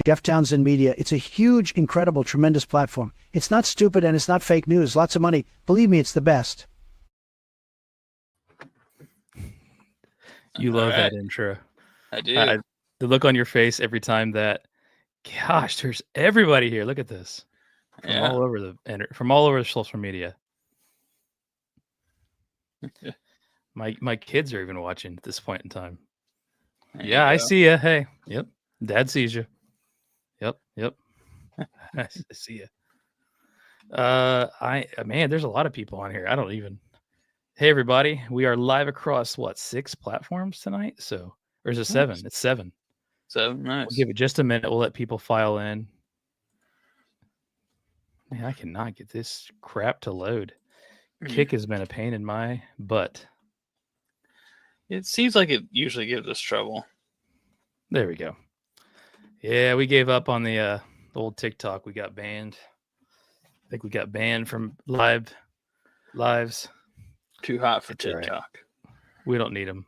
Jeff Townsend Media. It's a huge, incredible, tremendous platform. It's not stupid and it's not fake news. Lots of money. Believe me, it's the best. You love that intro. I do. The look on your face every time that, gosh, there's everybody here. Look at this. From all over the social media. My kids are even watching at this point in time. Yeah, I see you. Hey, yep. Dad sees you. Yep. I see you. Man, there's a lot of people on here. I don't even. Hey, everybody. We are live across 6 platforms tonight? Or is it 7? Nice. It's 7. 7, nice. We'll give it just a minute. We'll let people file in. Man, I cannot get this crap to load. Kick has been a pain in my butt. It seems like it usually gives us trouble. There we go. Yeah, we gave up on the old TikTok. We got banned. I think we got banned from lives. Too hot for TikTok. Right. We don't need them.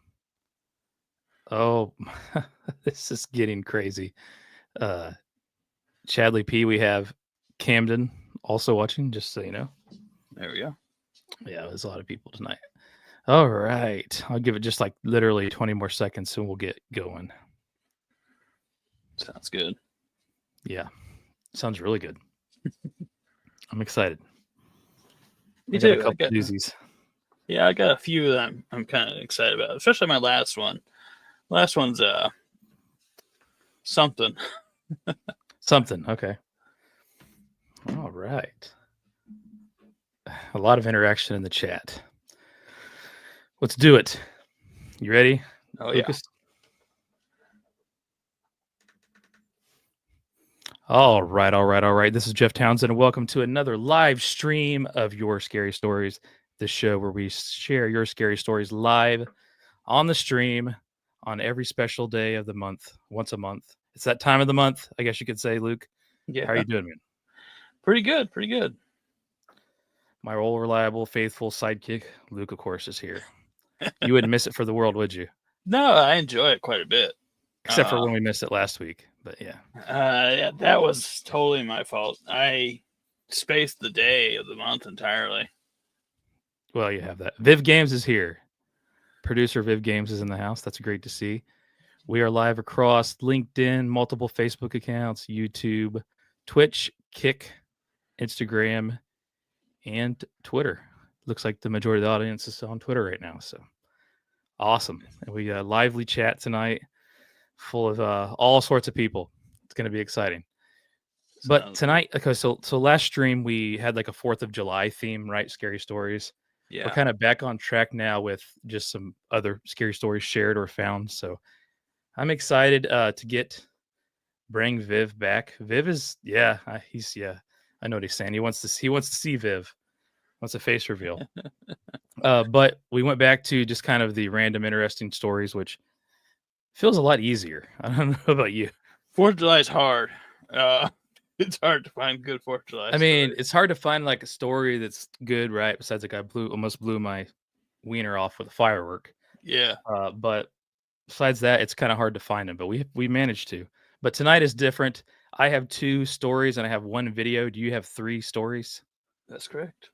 Oh, this is getting crazy. Chadley P, we have Camden also watching, just so you know. There we go. Yeah, there's a lot of people tonight. All right. I'll give it just literally 20 more seconds and we'll get going. Sounds good. Yeah. Sounds really good. I'm excited. Me got too. a couple doozies. Yeah, I got a few that I'm kind of excited about, especially my last one. Last one's something. Something. Okay. All right. A lot of interaction in the chat. Let's do it. You ready? Oh, Lucas? Yeah. All right. This is Jeff Townsend, and welcome to another live stream of Your Scary Stories, the show where we share your scary stories live on the stream on every special day of the month, once a month. It's that time of the month, I guess you could say, Luke. Yeah. How are you doing, man? Pretty good. My old, reliable, faithful sidekick, Luke, of course, is here. You wouldn't miss it for the world, would you? No, I enjoy it quite a bit. Except for when we missed it last week. But yeah. Yeah, that was totally my fault. I spaced the day of the month entirely. Well, you have that. Viv Games is here. Producer Viv Games is in the house. That's great to see. We are live across LinkedIn, multiple Facebook accounts, YouTube, Twitch, Kick, Instagram, and Twitter. Looks like the majority of the audience is on Twitter right now. So awesome. And we got a lively chat tonight full of all sorts of people. It's going to be exciting. But tonight, okay, so last stream we had a 4th of July theme, right? Scary stories. Yeah. We're kind of back on track now with just some other scary stories shared or found. So I'm excited to bring Viv back. Viv is, I know what he's saying. He wants to see Viv. Wants a face reveal. But we went back to just kind of the random interesting stories, which feels a lot easier. I don't know about you. 4th of July is hard. It's hard to find good 4th of July stories. It's hard to find a story that's good, right? Besides I almost blew my wiener off with a firework. Yeah. But besides that, it's kind of hard to find them, but we managed to. But tonight is different. I have 2 stories and I have 1 video. Do you have 3 stories? That's correct.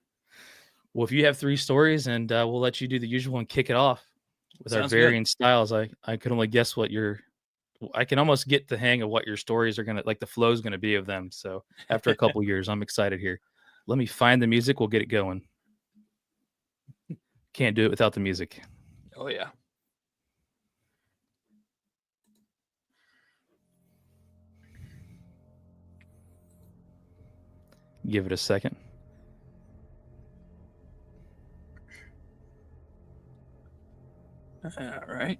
Well, if you have 3 stories, and we'll let you do the usual and kick it off with our varying styles. I could only guess I can almost get the hang of what your stories are going to, the flow is going to be of them. So after a couple years, I'm excited here. Let me find the music. We'll get it going. Can't do it without the music. Oh, yeah. Give it a second. All right.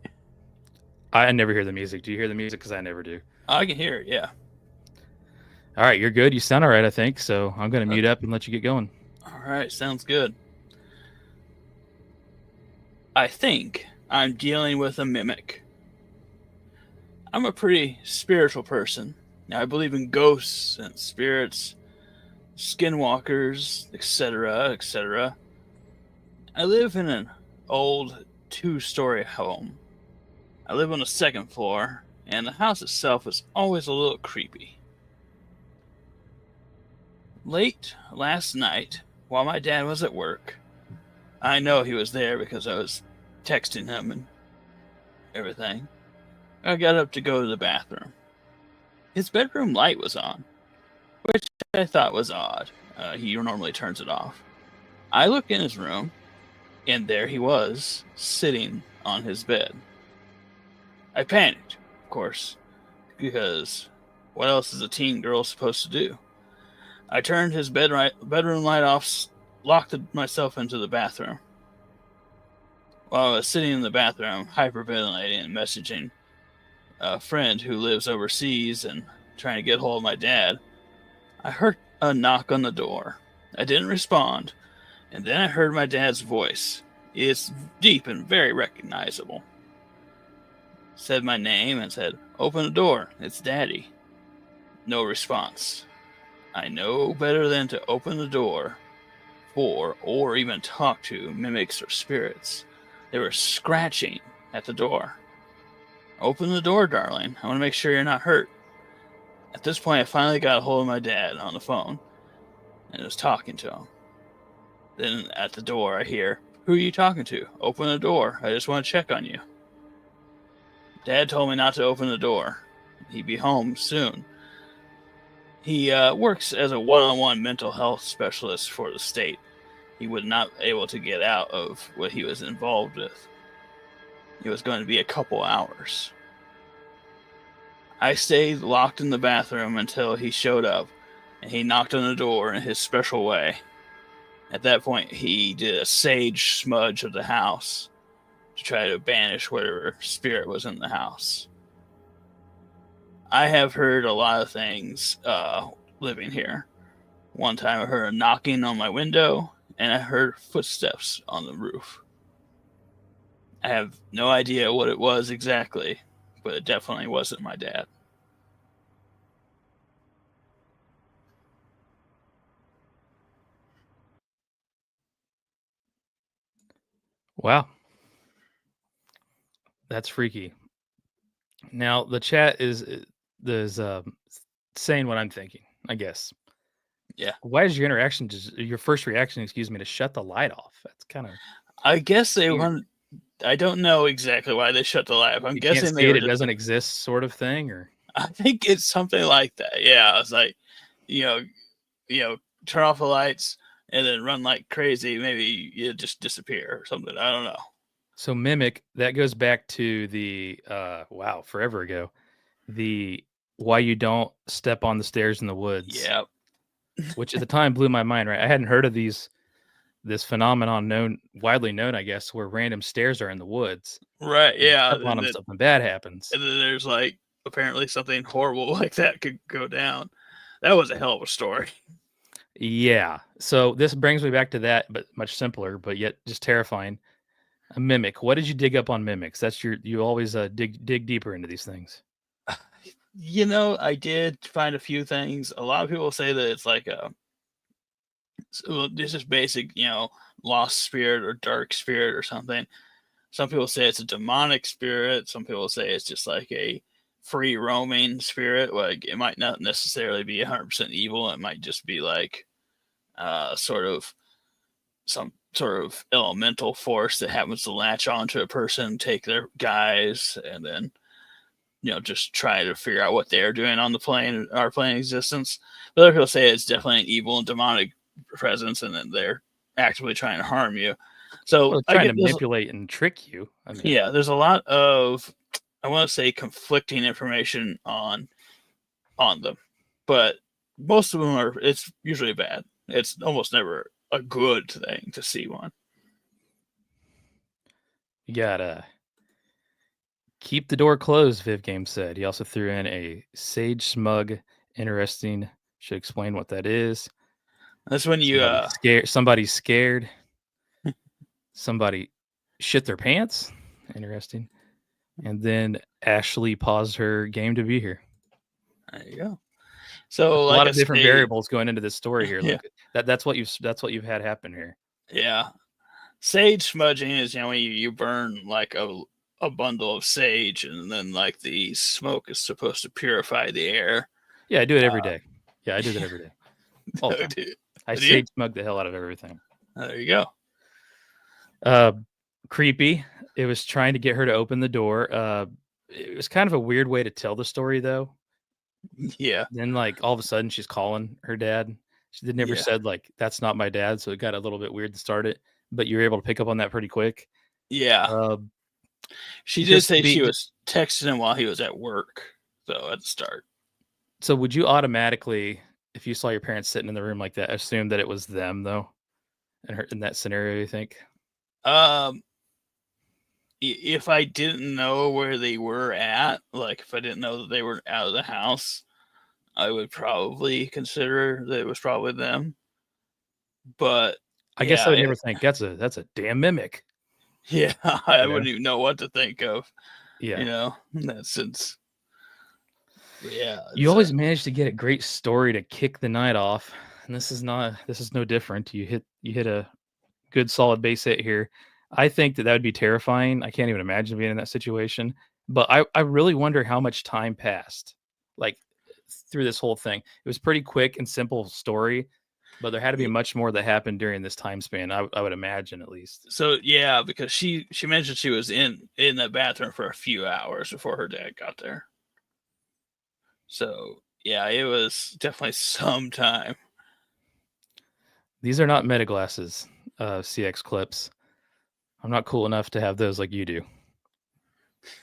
I never hear the music. Do you hear the music? Because I never do. I can hear it, yeah. All right, you're good. You sound all right, I think. So I'm going to mute up and let you get going. All right, sounds good. I think I'm dealing with a mimic. I'm a pretty spiritual person. Now, I believe in ghosts and spirits, skinwalkers, etc., etc. I live in an old 2-story home. I live on the 2nd floor, and the house itself is always a little creepy. late last night, while my dad was at work, I know he was there because I was texting him and everything. I got up to go to the bathroom. His bedroom light was on, which I thought was odd. He normally turns it off. I looked in his room, and there he was, sitting on his bed. I panicked, of course, because what else is a teen girl supposed to do? I turned his bedroom light off, locked myself into the bathroom. While I was sitting in the bathroom, hyperventilating and messaging a friend who lives overseas and trying to get hold of my dad, I heard a knock on the door. I didn't respond, and then I heard my dad's voice. It's deep and very recognizable. Said my name and said, "Open the door, it's Daddy." No response. I know better than to open the door for or even talk to mimics or spirits. They were scratching at the door. "Open the door, darling. I want to make sure you're not hurt." At this point, I finally got a hold of my dad on the phone and was talking to him. Then at the door, I hear, "Who are you talking to? Open the door. I just want to check on you." Dad told me not to open the door. He'd be home soon. He works as a one-on-one mental health specialist for the state. He was not able to get out of what he was involved with. It was going to be a couple hours. I stayed locked in the bathroom until he showed up, and he knocked on the door in his special way. At that point, he did a sage smudge of the house to try to banish whatever spirit was in the house. I have heard a lot of things living here. One time I heard a knocking on my window, and I heard footsteps on the roof. I have no idea what it was exactly, but it definitely wasn't my dad. Wow. That's freaky. Now the chat is saying what I'm thinking, I guess. Yeah. Why is your first reaction, excuse me, to shut the light off? That's kind of I guess they weird. want. I don't know exactly why they shut the light off. I'm You can't guessing see they it, were it just. doesn't exist sort of thing, or I think it's something like that. Yeah, it's like, you know, turn off the lights and then run like crazy. Maybe you just disappear or something. I don't know. so mimic, that goes back to the forever ago. The why you don't step on the stairs in the woods. Yeah. Which at the time blew my mind, right? I hadn't heard of this phenomenon widely known, I guess, where random stairs are in the woods. Right. You Yeah. step on them, something bad happens. And then there's like apparently something horrible like that could go down. That was a hell of a story. Yeah. So this brings me back to that, but much simpler, but yet just terrifying. A mimic. What did you dig up on mimics? That's you always dig deeper into these things. I did find a few things. A lot of people say that it's like this is basic, lost spirit or dark spirit or something. Some people say it's a demonic spirit. Some people say it's just like a free roaming spirit. Like it might not necessarily be 100% evil. It might just be like sort of some sort of elemental force that happens to latch onto a person, take their guys, and then just try to figure out what they're doing on the plane, our plane existence. But other people say it's definitely an evil and demonic presence, and then they're actively trying to harm you. So trying to manipulate and trick you. I mean, yeah, there's a lot of, I want to say, conflicting information on them, but most of them it's usually bad. It's almost never a good thing to see one. You gotta keep the door closed, Viv Game said. He also threw in a sage smug. Interesting. Should explain what that is. That's when you somebody's scared. Somebody shit their pants. Interesting. And then Ashley paused her game to be here. There you go. So a lot of different variables going into this story here. Yeah. That's what you've had happen here. Yeah. Sage smudging is when you burn like a bundle of sage, and then like the smoke is supposed to purify the air. Yeah, I do it every day. Yeah, I do that every day. All No, the time. dude. I Do you? sage smug the hell out of everything. There you go. Creepy. It was trying to get her to open the door. It was kind of a weird way to tell the story, though. Yeah. Then, like, all of a sudden, she's calling her dad. She never Yeah. said, like, that's not my dad. So it got a little bit weird to start it, but you were able to pick up on that pretty quick. Yeah. She did just say be- she was texting him while he was at work, though, at the start. So would you automatically, if you saw your parents sitting in the room like that, assume that it was them, though, in that scenario, you think? If I didn't know where they were at, like if I didn't know that they were out of the house, I would probably consider that it was probably them. But I guess I would yeah, never think that's a damn mimic. yeah, I You know? wouldn't even know what to think of, Yeah. you know, in that sense. But yeah, You always manage to get a great story to kick the night off, and this is no different. You hit a good solid base hit here. I think that would be terrifying. I can't even imagine being in that situation. But I really wonder how much time passed, like through this whole thing. It was pretty quick and simple story, but there had to be much more that happened during this time span. I would imagine, at least. so yeah, because she mentioned she was in the bathroom for a few hours before her dad got there. So yeah, it was definitely some time. These are not meta glasses, CX clips. I'm not cool enough to have those like you do.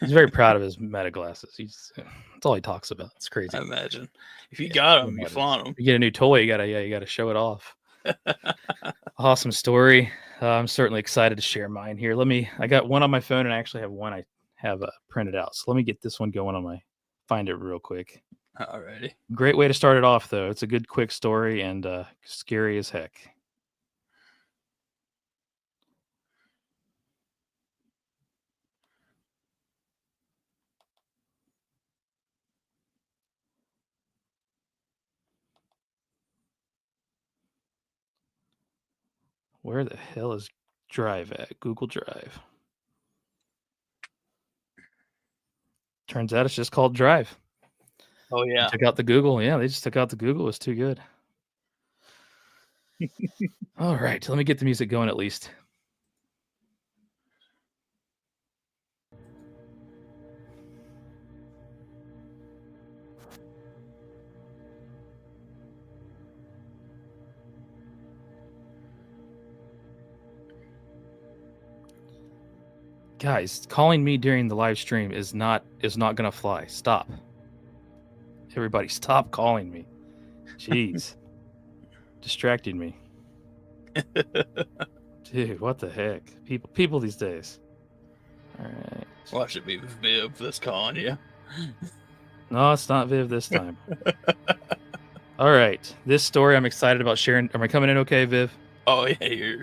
He's very proud of his meta glasses. That's all he talks about. It's crazy. I imagine if you got them, you matters. flaunt them. You get a new toy, you gotta show it off. Awesome story. I'm certainly excited to share mine here. I got one on my phone, and I actually have one I have printed out. So let me get this one going find it real quick. Alrighty. Great way to start it off, though. It's a good, quick story and scary as heck. Where the hell is Drive at? Google Drive. Turns out it's just called Drive. Oh yeah. Took out the Google. Yeah, they just took out the Google. It was too good. All right, let me get the music going at least. Guys, calling me during the live stream is not gonna fly. Stop. Everybody, stop calling me. Jeez. Distracting me. Dude, what the heck? People these days. All right. Watch it be Viv that's calling you. No, it's not Viv this time. All right. This story I'm excited about sharing. Am I coming in okay, Viv? Oh yeah, I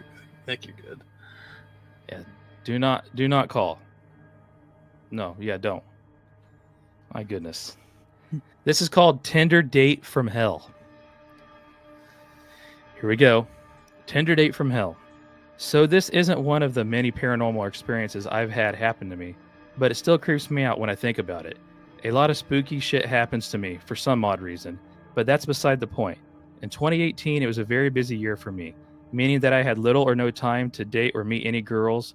think you're good. Yeah. Do not call. No, yeah, don't. My goodness. This is called Tinder Date from Hell. Here we go. Tinder Date from Hell. So this isn't one of the many paranormal experiences I've had happen to me, but it still creeps me out when I think about it. A lot of spooky shit happens to me for some odd reason, but that's beside the point. In 2018, it was a very busy year for me, meaning that I had little or no time to date or meet any girls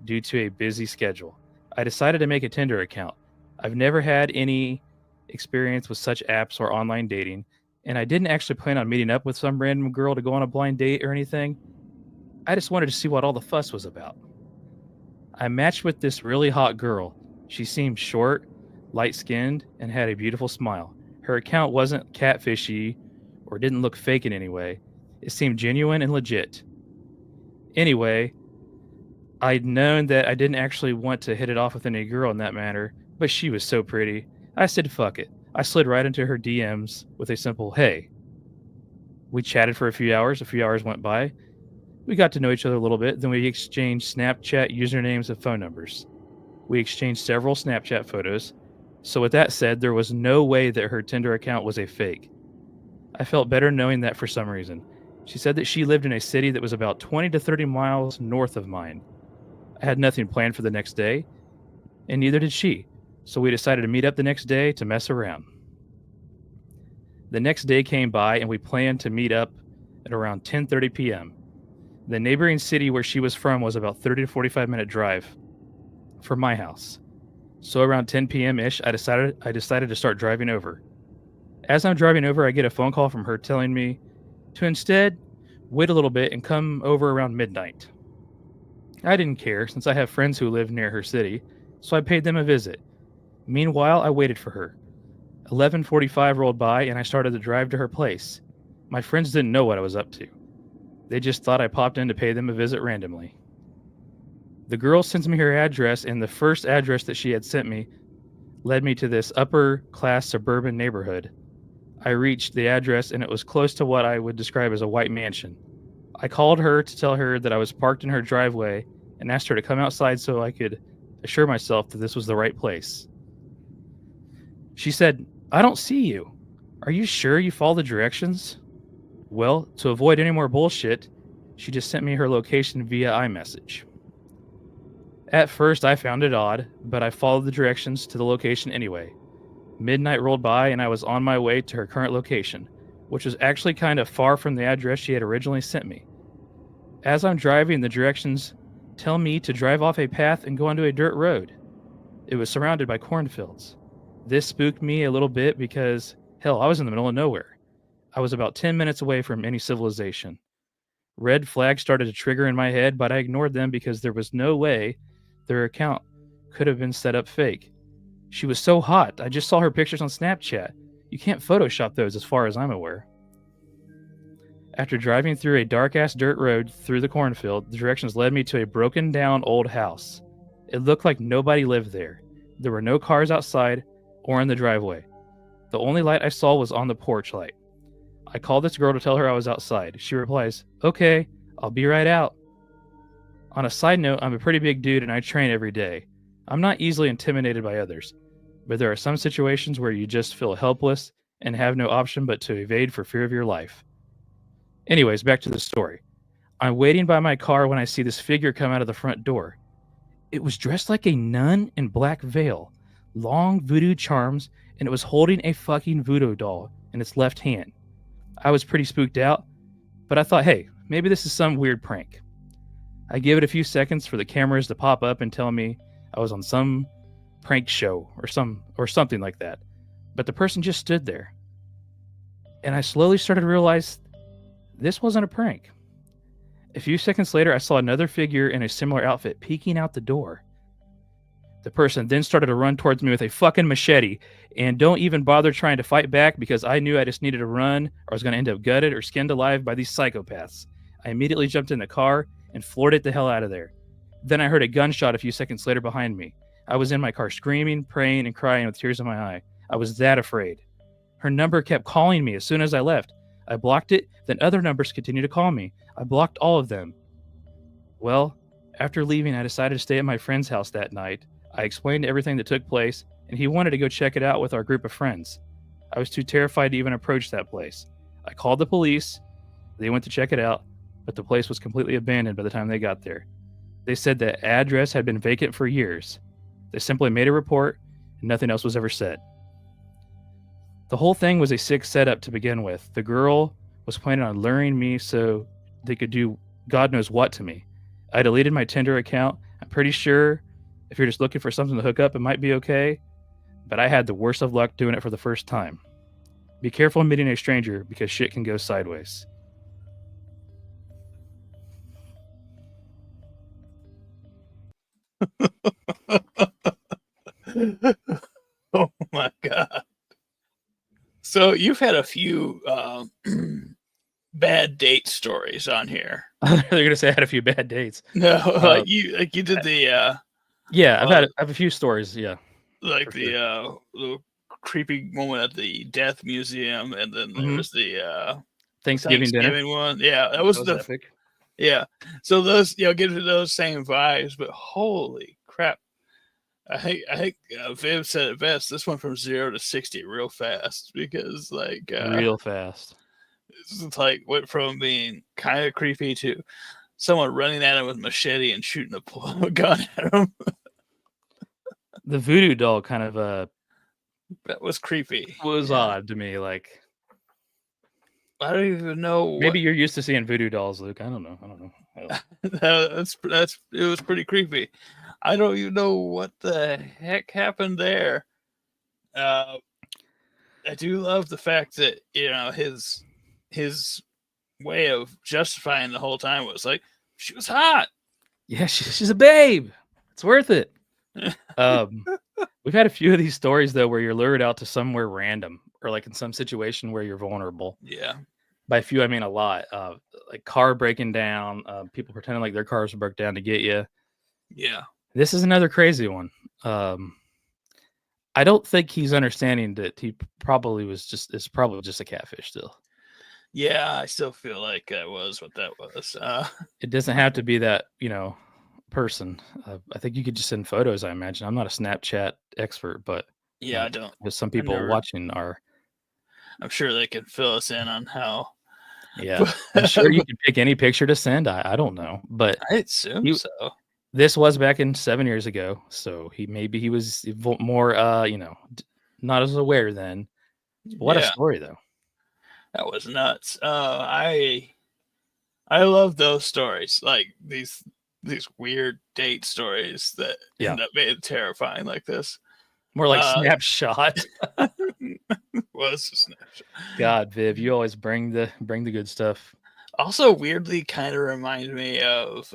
due to a busy schedule. I decided to make a Tinder account. I've never had any experience with such apps or online dating, and I didn't actually plan on meeting up with some random girl to go on a blind date or anything. I just wanted to see what all the fuss was about. I matched with this really hot girl. She seemed short, light-skinned, and had a beautiful smile. Her account wasn't catfishy or didn't look fake in any way. It seemed genuine and legit. Anyway, I'd known that I didn't actually want to hit it off with any girl in that manner, but she was so pretty. I said fuck it. I slid right into her DMs with a simple hey. We chatted for a few hours. A few hours went by. We got to know each other a little bit. Then we exchanged Snapchat usernames and phone numbers. We exchanged several Snapchat photos. So with that said, there was no way that her Tinder account was a fake. I felt better knowing that for some reason. She said that she lived in a city that was about 20 to 30 miles north of mine. I had nothing planned for the next day, and neither did she. So we decided to meet up the next day to mess around. The next day came by and we planned to meet up at around 10:30 p.m. The neighboring city where she was from was about 30 to 45-minute drive from my house. So around 10 p.m.-ish, I decided to start driving over. As I'm driving over, I get a phone call from her telling me to instead wait a little bit and come over around midnight. I didn't care since I have friends who live near her city, so I paid them a visit. Meanwhile, I waited for her. 11:45 rolled by and I started to drive to her place. My friends didn't know what I was up to. They just thought I popped in to pay them a visit randomly. The girl sends me her address, and the first address that she had sent me led me to this upper-class suburban neighborhood. I reached the address, and it was close to what I would describe as a white mansion. I called her to tell her that I was parked in her driveway and asked her to come outside so I could assure myself that this was the right place. She said, "I don't see you. Are you sure you follow the directions?" Well, to avoid any more bullshit, she just sent me her location via iMessage. At first, I found it odd, but I followed the directions to the location anyway. Midnight rolled by and I was on my way to her current location, which was actually kind of far from the address she had originally sent me. As I'm driving, the directions tell me to drive off a path and go onto a dirt road. It was surrounded by cornfields. This spooked me a little bit because, hell, I was in the middle of nowhere. I was about 10 minutes away from any civilization. Red flags started to trigger in my head, but I ignored them because there was no way their account could have been set up fake. She was so hot. I just saw her pictures on Snapchat. You can't Photoshop those as far as I'm aware. After driving through a dark-ass dirt road through the cornfield, the directions led me to a broken-down old house. It looked like nobody lived there. There were no cars outside or in the driveway. The only light I saw was on the porch light. I called this girl to tell her I was outside. She replies, "Okay, I'll be right out." On a side note, I'm a pretty big dude and I train every day. I'm not easily intimidated by others, but there are some situations where you just feel helpless and have no option but to evade for fear of your life. Anyways, back to the story. I'm waiting by my car when I see this figure come out of the front door. It was dressed like a nun in black veil, long voodoo charms, and it was holding a fucking voodoo doll in its left hand. I was pretty spooked out, but I thought, hey, maybe this is some weird prank. I give it a few seconds for the cameras to pop up and tell me I was on some prank show or something like that. But the person just stood there. And I slowly started to realize this wasn't a prank. A few seconds later, I saw another figure in a similar outfit peeking out the door. The person then started to run towards me with a fucking machete, and don't even bother trying to fight back because I knew I just needed to run or I was going to end up gutted or skinned alive by these psychopaths. I immediately jumped in the car and floored it the hell out of there. Then I heard a gunshot a few seconds later behind me. I was in my car screaming, praying, and crying with tears in my eye. I was that afraid. Her number kept calling me as soon as I left. I blocked it, then other numbers continued to call me. I blocked all of them. Well, after leaving, I decided to stay at my friend's house that night. I explained everything that took place, and he wanted to go check it out with our group of friends. I was too terrified to even approach that place. I called the police. They went to check it out, but the place was completely abandoned by the time they got there. They said the address had been vacant for years. They simply made a report, and nothing else was ever said. The whole thing was a sick setup to begin with. The girl was planning on luring me so they could do God knows what to me. I deleted my Tinder account. I'm pretty sure if you're just looking for something to hook up, it might be okay, but I had the worst of luck doing it for the first time. Be careful meeting a stranger because shit can go sideways. Oh my god. So you've had a few bad date stories on here. They're gonna say I had a few bad dates. No, like you did the Yeah, I have a few stories. Yeah, like for the little creepy moment at the death museum, and then there was the Thanksgiving dinner. one. Yeah, that was the epic. yeah. So those get to those same vibes, but holy crap! I think Viv said it best. This went from 0 to 60 real fast because Real fast. it's like went from being kind of creepy to someone running at him with machete and shooting a gun at him. The voodoo doll kind of That was creepy. was odd to me. Like, I don't even know. Maybe you're used to seeing voodoo dolls, Luke. I don't know. That's it was pretty creepy. I don't even know what the heck happened there. I do love the fact that his way of justifying the whole time was like she was hot. Yeah, she's a babe. It's worth it. We've had a few of these stories though where you're lured out to somewhere random or like in some situation where you're vulnerable. Yeah. By a few, I mean a lot. Like car breaking down, people pretending like their cars broke down to get you. Yeah. This is another crazy one. I don't think he's understanding that he probably is probably just a catfish still. Yeah, I still feel like that was what that was. It doesn't have to be that, person. I think you could just send photos, I imagine. I'm not a Snapchat expert, but yeah, I don't. there's some people watching are. I'm sure they can fill us in on how. Yeah, I'm sure you can pick any picture to send. I don't know, but I assume so. This was back in 7 years ago, so he was more, not as aware then. What a story, though. That was nuts. I love those stories, like these weird date stories that end up being terrifying like this. More like snapshot. Was a snapshot. God, Viv, you always bring the good stuff. Also, weirdly, kind of reminds me of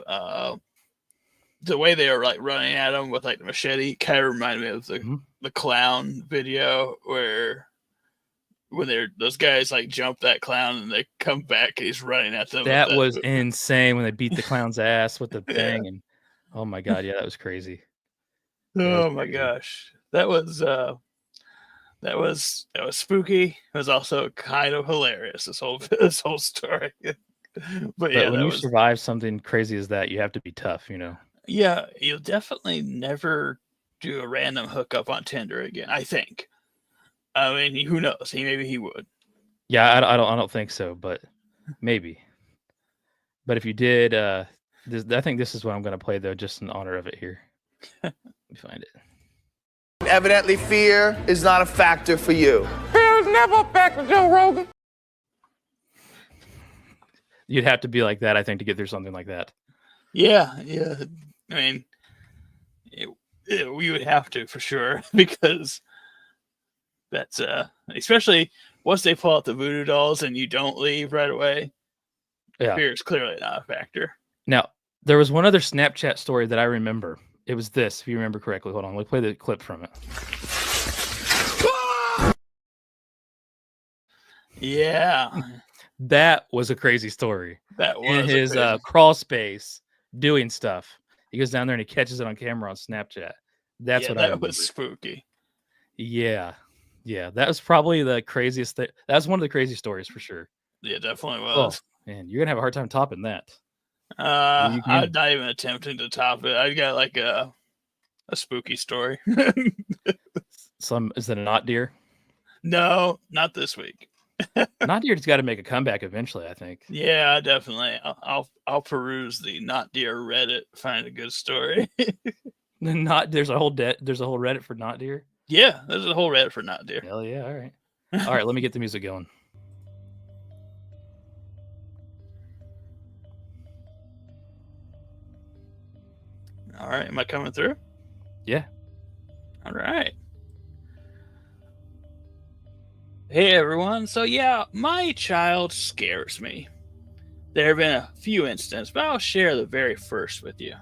the way they were like running at him with like the machete. Kind of reminded me of the clown video where when those guys like jump that clown and they come back and he's running at them. That was insane when they beat the clown's ass with the thing. And oh my God, yeah, that was crazy. Oh my gosh. That was spooky. It was also kind of hilarious, this whole story. But yeah, when you survive something crazy as that, you have to be tough, Yeah, you'll definitely never do a random hookup on Tinder again, I think. I mean, who knows? Maybe he would. Yeah, I don't think so, but maybe. But if you did, I think this is what I'm going to play though, just in honor of it here. Let me find it. Evidently, fear is not a factor for you. Fear is never a factor, Joe Rogan. You'd have to be like that, I think, to get through something like that. Yeah. I mean, we would have to for sure, because that's especially once they pull out the voodoo dolls and you don't leave right away. Yeah, fear is clearly not a factor. Now, there was one other Snapchat story that I remember. It was this, if you remember correctly. Hold on, let's play the clip from it. Yeah. That was a crazy story. That was in his crawl space doing stuff. He goes down there and he catches it on camera on Snapchat. That's what I remember. That was spooky. Yeah. That was probably the craziest thing. That was one of the crazy stories for sure. Yeah, definitely was. Oh, man, you're gonna have a hard time topping that. I'm not even attempting to top it. I got like a spooky story. Is it a not deer? No, not this week. Not deer's got to make a comeback eventually, I think. Yeah, definitely. I'll peruse the not deer Reddit, find a good story. There's a whole Reddit for not deer. Yeah, there's a whole Reddit for not deer. Hell yeah! All right. Let me get the music going. All right, am I coming through? Yeah. All right. Hey everyone. So yeah, my child scares me. There have been a few incidents, but I'll share the very first with you.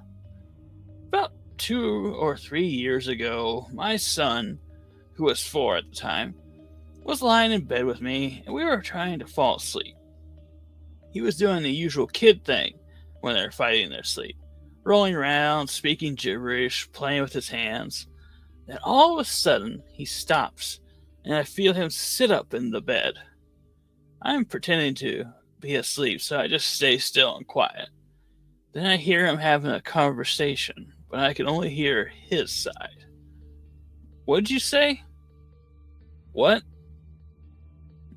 About 2 or 3 years ago, my son, who was 4 at the time, was lying in bed with me and we were trying to fall asleep. He was doing the usual kid thing when they're fighting in their sleep. Rolling around, speaking gibberish, playing with his hands. Then all of a sudden, he stops, and I feel him sit up in the bed. I'm pretending to be asleep, so I just stay still and quiet. Then I hear him having a conversation, but I can only hear his side. What'd you say? What?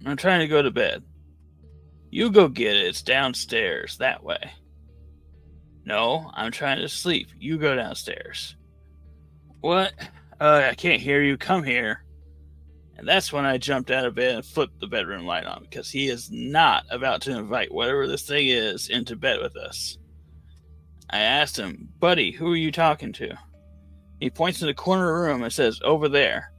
I'm trying to go to bed. You go get it. It's downstairs, that way. No, I'm trying to sleep. You go downstairs. What? I can't hear you. Come here. And that's when I jumped out of bed and flipped the bedroom light on, because he is not about to invite whatever this thing is into bed with us. I asked him, "Buddy, who are you talking to?" He points in the corner of the room and says, "Over there."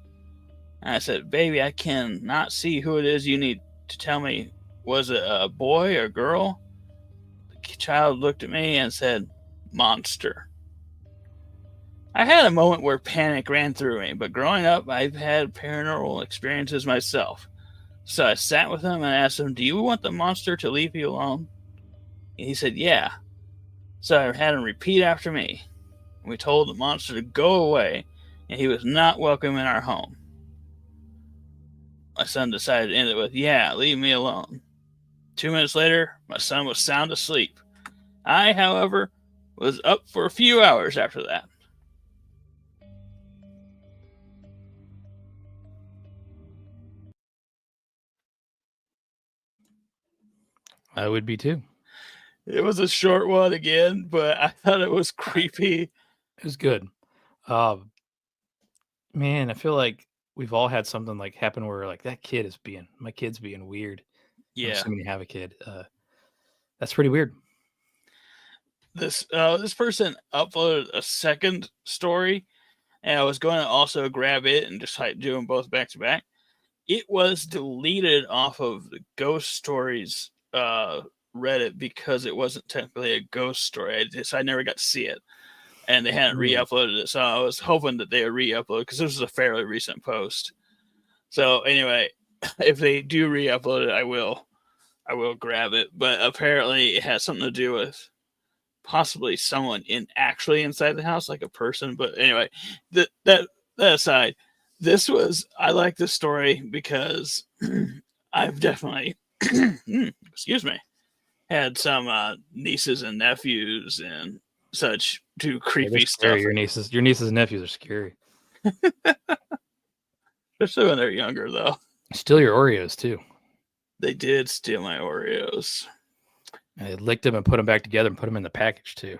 And I said, "Baby, I cannot see who it is you need to tell me. Was it a boy or girl?" The child looked at me and said, "Monster." I had a moment where panic ran through me, but growing up, I've had paranormal experiences myself. So I sat with him and asked him, "Do you want the monster to leave you alone?" And he said, "Yeah." So I had him repeat after me. We told the monster to go away, and he was not welcome in our home. My son decided to end it with, "Yeah, leave me alone." 2 minutes later, my son was sound asleep. I, however, was up for a few hours after that. I would be too. It was a short one again, but I thought it was creepy. It was good. Man, I feel like we've all had something like happen where like my kid's being weird. I'm Yeah. assuming you have a kid. That's pretty weird. This person uploaded a second story, and I was going to also grab it and just like do them both back to back. It was deleted off of the Ghost Stories Reddit because it wasn't technically a ghost story. I never got to see it, and they hadn't re-uploaded it. So I was hoping that they would re-upload, because this was a fairly recent post. So anyway, if they do re-upload it, I will grab it. But apparently, it has something to do with possibly someone actually inside the house, like a person. But anyway, that aside, I like this story because I've definitely excuse me, had some nieces and nephews and such do creepy stuff. Your nieces and nephews are scary. Especially when they're younger, though. Steal your Oreos too. They did steal my Oreos. I licked them and put them back together and put them in the package too.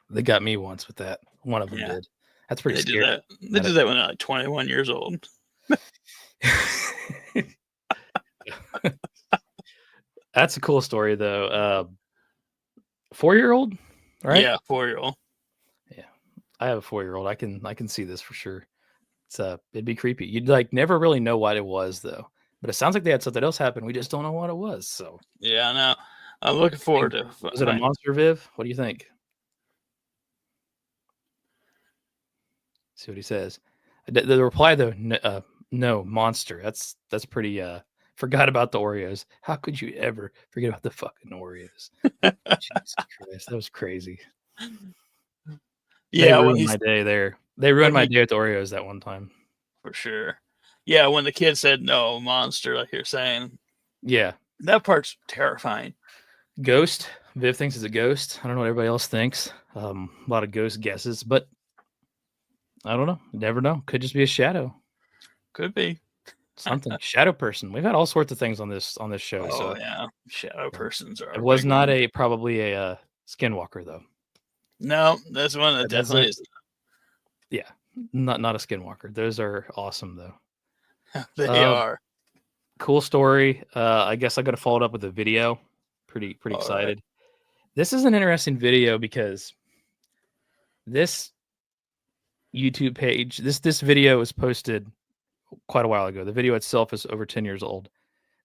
They got me once with that. One of them did. That's pretty scary. They did that when they're like 21 years old. That's a cool story though. 4-year-old, right? Yeah, 4-year-old. Yeah, I have a 4-year-old. I can see this for sure. It'd be creepy. You'd like never really know what it was though. But it sounds like they had something else happen. We just don't know what it was. So yeah, no, I'm looking forward to. Was it a monster, Viv? What do you think? See what he says. The reply though, no, monster. That's pretty. Forgot about the Oreos. How could you ever forget about the fucking Oreos? Jesus Christ, that was crazy. Yeah, they ruined my day there. They ruined my day with the Oreos that one time. For sure. Yeah, when the kid said no, monster, like you're saying. Yeah. That part's terrifying. Ghost. Viv thinks it's a ghost. I don't know what everybody else thinks. A lot of ghost guesses, but I don't know. Never know. Could just be a shadow. Could be. Something. Shadow person. We've had all sorts of things on this show. Oh, so yeah. Shadow persons are. It was not probably a skinwalker though. No, that's one that definitely is. Yeah. Not a skinwalker. Those are awesome though. They are. Cool story. I guess I got to follow it up with a video. Pretty excited. Right. This is an interesting video because this YouTube page, this video was posted quite a while ago. The video itself is over 10 years old.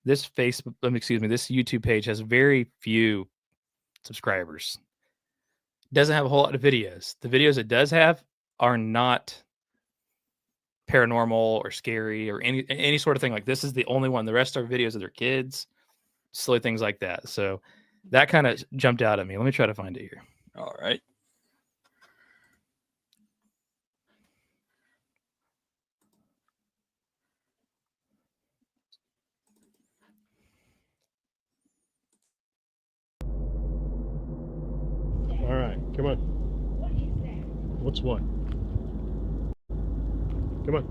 This YouTube page has very few subscribers. Doesn't have a whole lot of videos. The videos it does have are not paranormal or scary or any sort of thing. Like this is the only one. The rest are videos of their kids, silly things like that. So that kind of jumped out at me. Let me try to find it here. All right. All right, come on. What's what? Come on.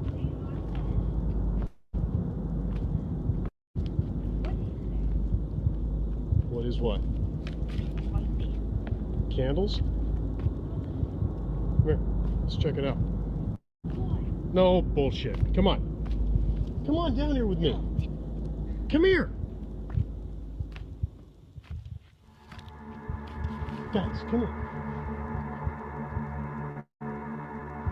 What is what? Candles? Come here. Let's check it out. No bullshit. Come on. Come on down here with me. Come here. Guys, come here.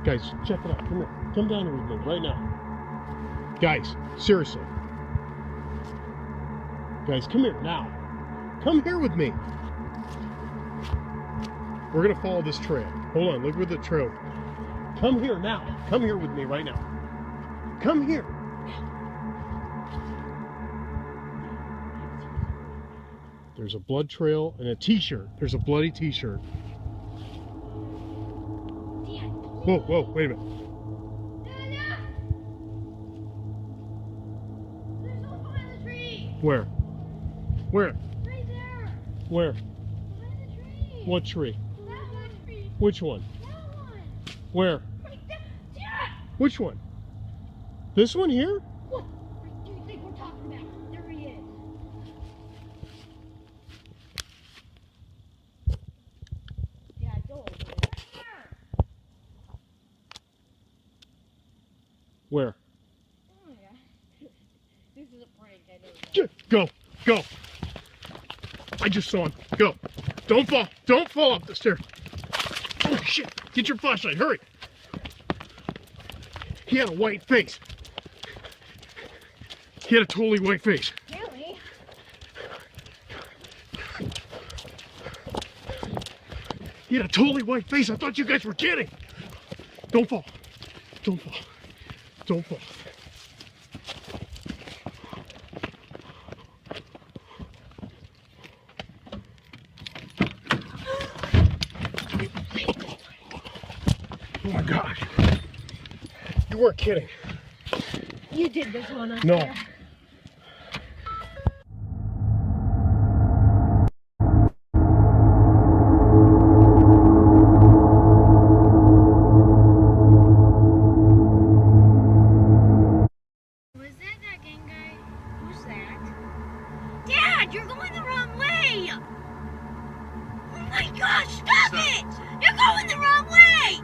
Guys, check it out. Come here. Come down here with me right now. Guys, seriously. Guys, come here now. Come here with me. We're gonna follow this trail. Hold on, look where the trail. Come here now. Come here with me right now. Come here. There's a blood trail and a t-shirt. There's a bloody t-shirt. Whoa, whoa, wait a minute. There's a hole in the tree. Where? Where? Right there. Where? Behind the tree. What tree? That one tree. Which one? That one. Where? Right there. Dad! Which one? This one here? What do you think we're talking about? There he is. Dad, go over there. Where? Oh, yeah. This is a prank, I know. Go, go. I just saw him. Go. Don't fall. Don't fall off the stairs. Oh shit. Get your flashlight. Hurry. He had a white face. He had a totally white face. Really? He had a totally white face. I thought you guys were kidding. Don't fall. Don't fall. Don't fall. Oh my God. You weren't kidding. You did this one up No. there. Was that gang guy? Who's that? Dad, you're going the wrong way! Oh my gosh, stop it! You're going the wrong way!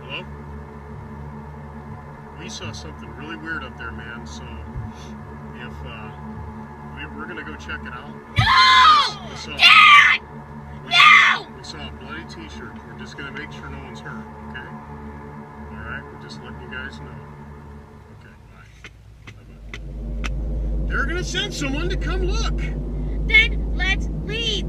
Hello? We saw something really weird up there, man, so if we're gonna go check it out. No! We saw, Dad! No! we saw a bloody t-shirt. We're just gonna make sure no one's hurt, okay? Alright, we're just letting you guys know. Okay, bye. Bye-bye. They're gonna send someone to come look. Then let's leave!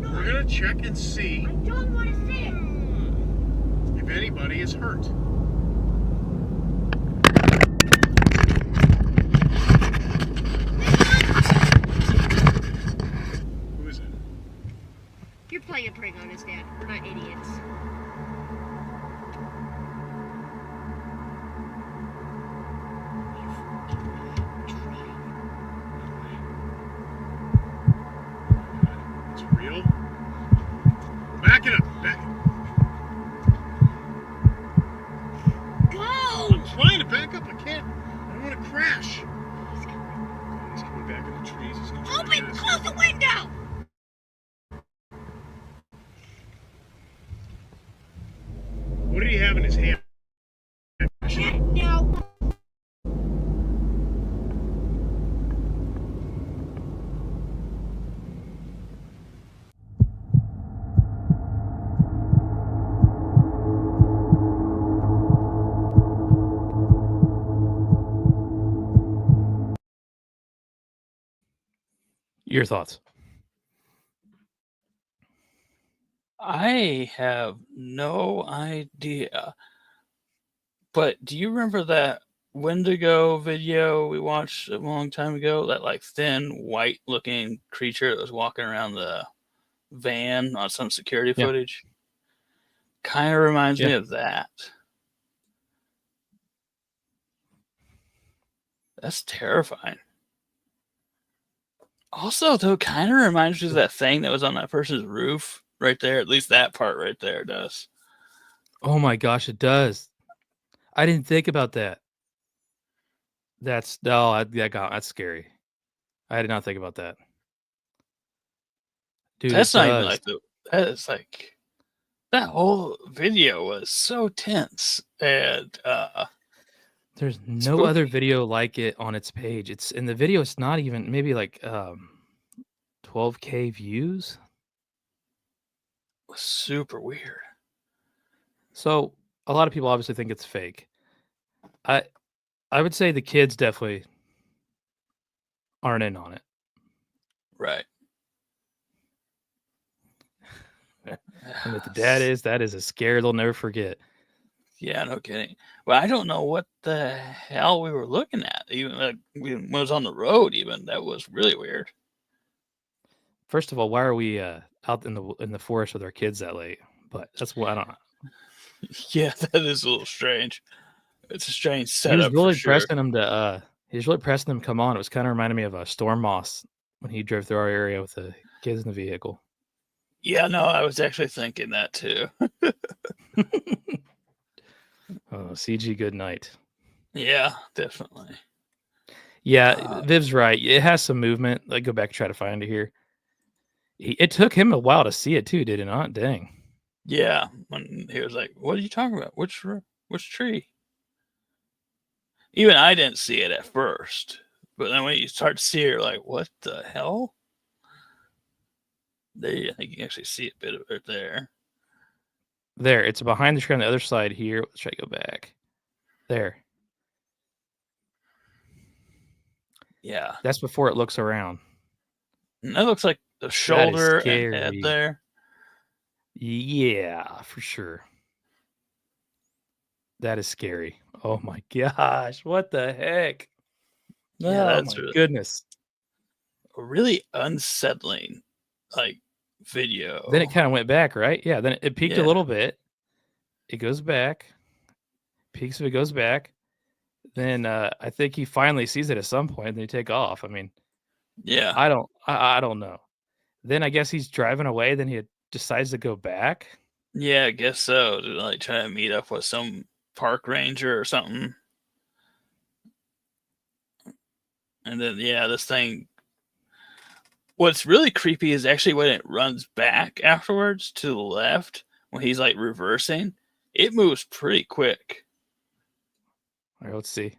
We're gonna check and see I don't want to see it! if anybody is hurt. Who is it? You're playing a prank on us, Dad. We're not idiots. It's real. Back it up. Back. Go! I'm trying to back up. I can't. I don't want to crash. He's coming back in the trees. He's gonna try to get Open! us. Close the window! What did he have in his hand? No. Your thoughts? I have no idea. But do you remember that Wendigo video we watched a long time ago? That like thin white looking creature that was walking around the van on some security Yeah. footage? Kind of reminds me Yeah. of that. That's terrifying. Also, though, kind of reminds me of that thing that was on that person's roof right there. At least that part right there does. Oh my gosh, it does. I didn't think about that. That's that's scary. I did not think about that. Dude, That's it not even does. like that is like that whole video was so tense and There's no other spooky. video like it on its page. It's in the video. It's not even maybe like 12K views. Was super weird. So a lot of people obviously think it's fake. I I would say the kids definitely aren't in on it. Right. And if the dad is, that is a scare they'll never forget. Yeah, no kidding. Well, I don't know what the hell we were looking at. Even like when it was on the road, even that was really weird. First of all, why are we out in the forest with our kids that late? But that's what I don't know. Yeah, that is a little strange. It's a strange He was setup for really sure. pressing them to come on. It was kind of reminding me of Storm Moss when he drove through our area with the kids in the vehicle. Yeah, no, I was actually thinking that too. Oh, CG good night. Yeah, definitely. Yeah, Viv's right. It has some movement. Like, go back and try to find it here. It took him a while to see it too, did it not? Dang. Yeah, when he was like, "What are you talking about? Which tree?" Even I didn't see it at first, but then when you start to see it, you're like, "What the hell?" There, I think you can actually see a bit of it there. There, it's behind the tree on the other side here. Let's try to go back. There. Yeah, That's before it looks around. and that looks like the shoulder and head scary. there. Yeah, for sure. That is scary. Oh my gosh. What the heck? Yeah, Oh that's my goodness. a really unsettling like video. Then it kind of went back, right? Yeah. Then it peaked a Yeah. little bit. It goes back. Peaks if it goes back. Then I think he finally sees it at some point and they take off. I mean, Yeah, I don't know. Then I guess he's driving away, then he decides to go back. yeah, I guess so. To like try to meet up with some park ranger or something. And then yeah, this thing. What's really creepy is actually when it runs back afterwards to the left when he's like reversing. It moves pretty quick. All right, let's see.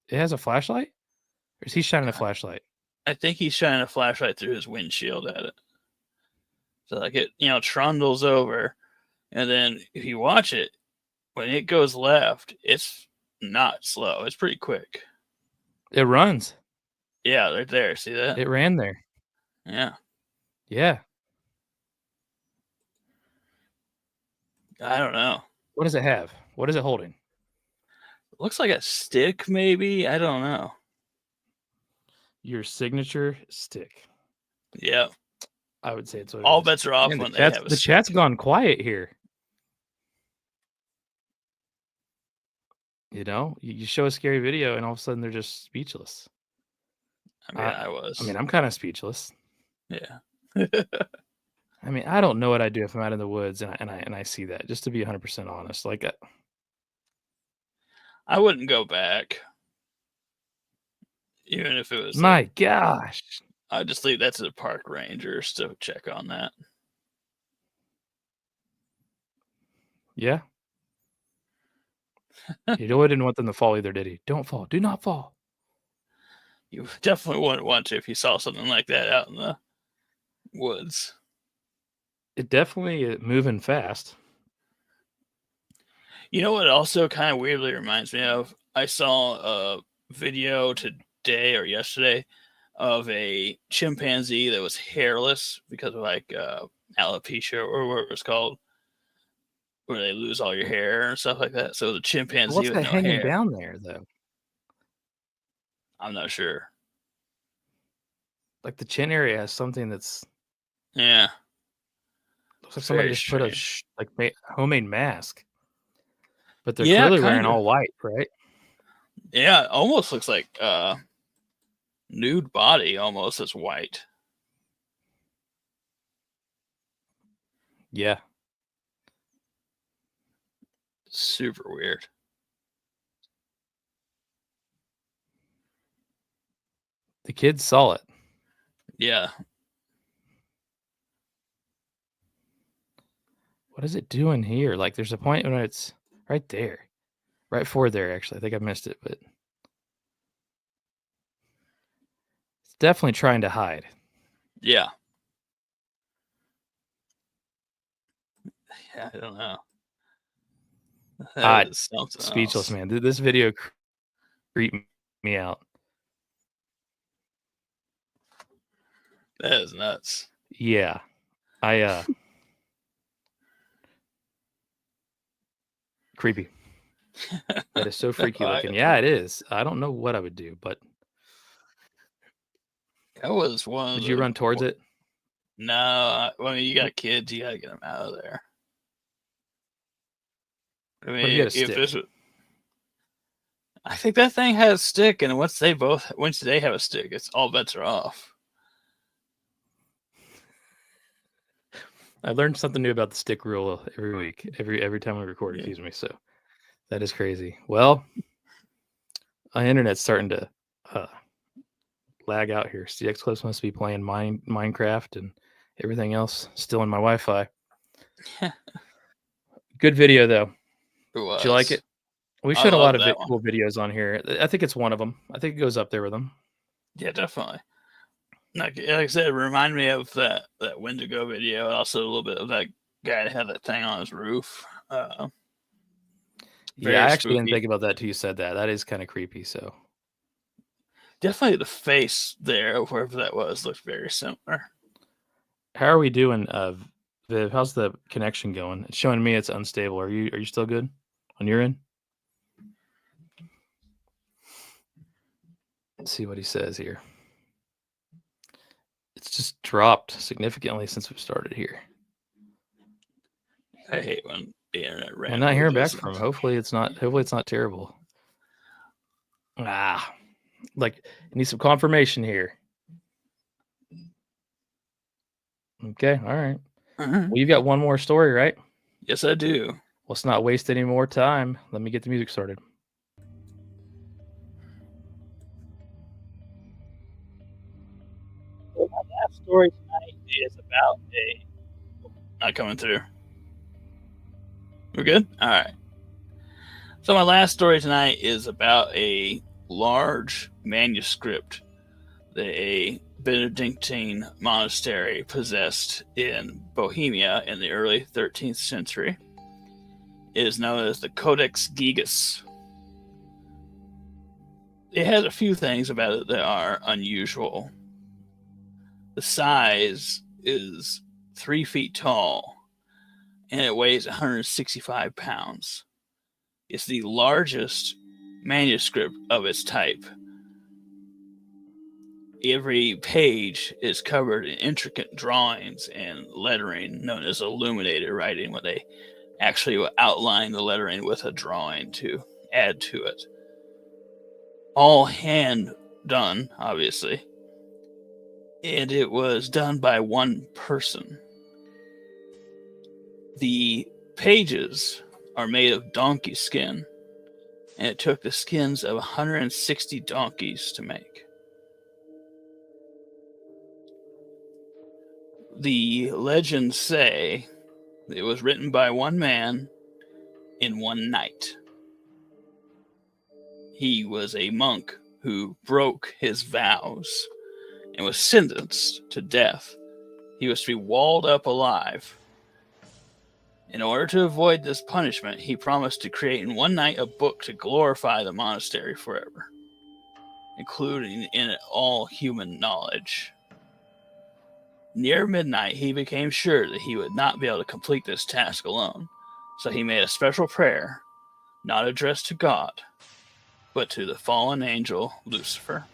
It has a flashlight? Or is he shining a flashlight? I think he's shining a flashlight through his windshield at it. So like it, trundles over, and then if you watch it, when it goes left, it's not slow. It's pretty quick. It runs. Yeah, right there. See that? It ran there. Yeah. Yeah. I don't know. What does it have? What is it holding? Looks like a stick, maybe. I don't know. Your signature stick. Yeah. I would say it's what it All is. bets are off Man, when they have a the chat's stick. gone quiet here. You show a scary video and all of a sudden they're just speechless. I mean, I was. I mean, I'm kind of speechless. Yeah. I mean, I don't know what I'd do if I'm out in the woods and I see that. Just to be 100% honest, like I wouldn't go back, even if it was. my gosh, I'd just leave that to the park rangers to check on that. yeah. You really didn't want them to fall either, did he? Don't fall. Do not fall. You definitely wouldn't want to if you saw something like that out in the woods. It definitely is moving fast. You know what also kind of weirdly reminds me of? I saw a video today or yesterday of a chimpanzee that was hairless because of like alopecia or whatever it's called, where they lose all your hair and stuff like that. So the chimpanzee What's with that no hanging hair. down there though? I'm not sure. Like the chin area has something that's Yeah. looks like somebody Very just put a strange. homemade mask. But they're Yeah, clearly wearing kinda. all white, right? Yeah, it almost looks like nude body almost as white. Yeah. Super weird. The kids saw it. Yeah. What is it doing here? Like, there's a point when it's right there. Right forward there, actually. I think I missed it, but it's definitely trying to hide. Yeah. Yeah, I don't know. That is something Speechless, else. man. This video creeped me out. That is nuts. Yeah. Creepy. That is so freaky looking. Yeah, it is. I don't know what I would do, but That was one of would you the- run towards it? No, I mean, you got kids, you gotta get them out of there. I mean, if you had a if stick? this was, I think that thing has a stick, and once they have a stick, it's all bets are off. I learned something new about the stick rule every week, every time we record. Yeah. Excuse me. So that is crazy. Well, my internet's starting to lag out here. CX Clips must be playing Minecraft and everything else still in my Wi-Fi. Good video though. It was. Did you like it? We I showed a lot love of that one. cool videos on here. I think it's one of them. I think it goes up there with them. Yeah, definitely. Like I said, it reminded me of that Wendigo video, and also a little bit of that guy that had that thing on his roof. Very Yeah, I actually didn't spooky. think about that till you said that. That is kind of creepy. So Definitely the face there, wherever that was, looked very similar. how are we doing, Viv? How's the connection going? It's showing me it's unstable. Are you still good on your end? Let's see what he says here. It's just dropped significantly since we started here. I hate when the internet ran. I'm not hearing back from him. Hopefully it's not terrible. Like I need some confirmation here. Okay, all right. Well, you've got one more story, right? Yes, I do. Let's not waste any more time. Let me get the music started. My last story tonight is about not coming through. We're good? All right. So my last story tonight is about a large manuscript that a Benedictine monastery possessed in Bohemia in the early 13th century. It is known as the Codex Gigas. It has a few things about it that are unusual. The size is 3 feet tall, and it weighs 165 pounds. It's the largest manuscript of its type. Every page is covered in intricate drawings and lettering known as illuminated writing, where they actually will outline the lettering with a drawing to add to it. All hand done, obviously. And it was done by one person. The pages are made of donkey skin, and it took the skins of 160 donkeys to make. The legends say it was written by one man in one night. He was a monk who broke his vows and was sentenced to death. He was to be walled up alive. In order to avoid this punishment, he promised to create in one night a book to glorify the monastery forever, including in it all human knowledge. Near midnight, he became sure that he would not be able to complete this task alone, so he made a special prayer, not addressed to God, but to the fallen angel Lucifer,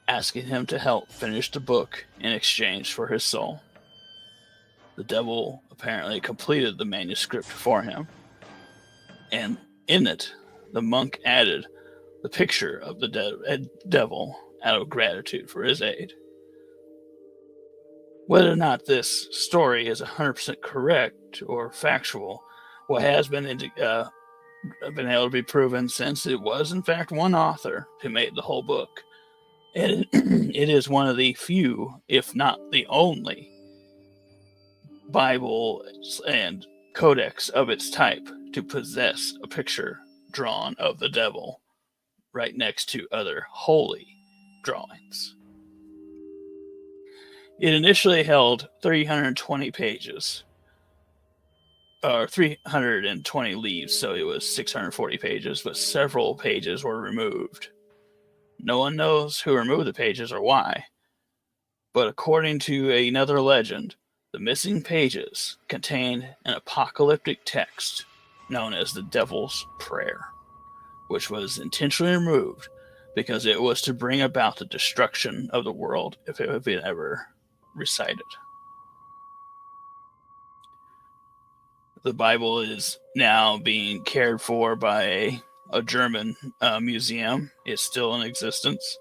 asking him to help finish the book in exchange for his soul. The devil apparently completed the manuscript for him, and in it, the monk added the picture of the devil out of gratitude for his aid. Whether or not this story is 100% correct or factual, what has been able to be proven since it was in fact one author who made the whole book. And it is one of the few, if not the only, Bible and codex of its type to possess a picture drawn of the devil right next to other holy drawings. It initially held 320 pages, or 320 leaves, so it was 640 pages, but several pages were removed. No one knows who removed the pages or why, but according to another legend, the missing pages contained an apocalyptic text known as the Devil's Prayer, which was intentionally removed because it was to bring about the destruction of the world if it had been ever recited. The Bible is now being cared for by a German museum. It's still in existence.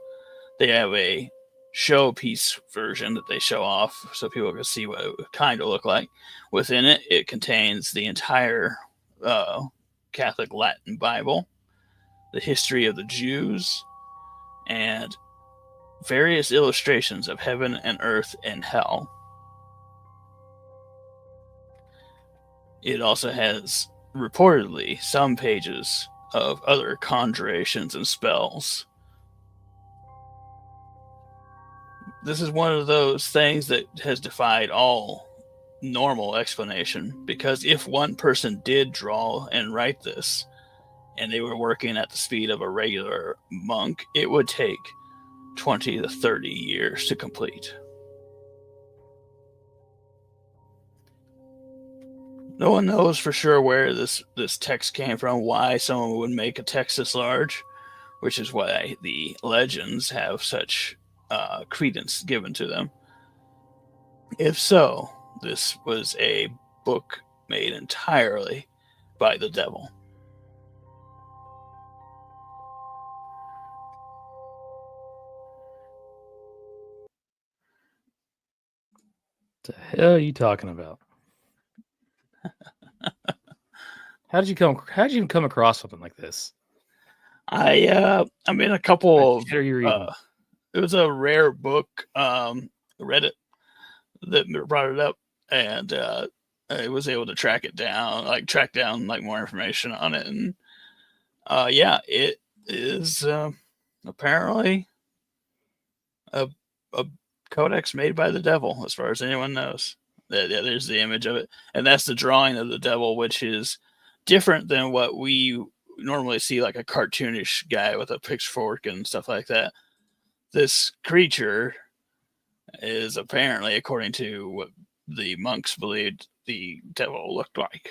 They have a showpiece version that they show off so people can see what it would kind of look like. Within it, it contains the entire Catholic Latin Bible, the history of the Jews, and various illustrations of heaven and earth and hell. It also has reportedly some pages of other conjurations and spells. This is one of those things that has defied all normal explanation, because if one person did draw and write this, and they were working at the speed of a regular monk, it would take 20 to 30 years to complete. No one knows for sure where this text came from, why someone would make a text this large, which is why the legends have such credence given to them. If so, this was a book made entirely by the devil. What the hell are you talking about? How did you even come across something like this? I'm in a couple of What are you reading? it was a rare book, Reddit, that brought it up, and I was able to track down more information on it, and yeah, it is apparently a codex made by the devil, as far as anyone knows. Yeah, there's the image of it, and that's the drawing of the devil, which is different than what we normally see, like a cartoonish guy with a pitchfork and stuff like that. This creature is apparently, according to what the monks believed, the devil looked like.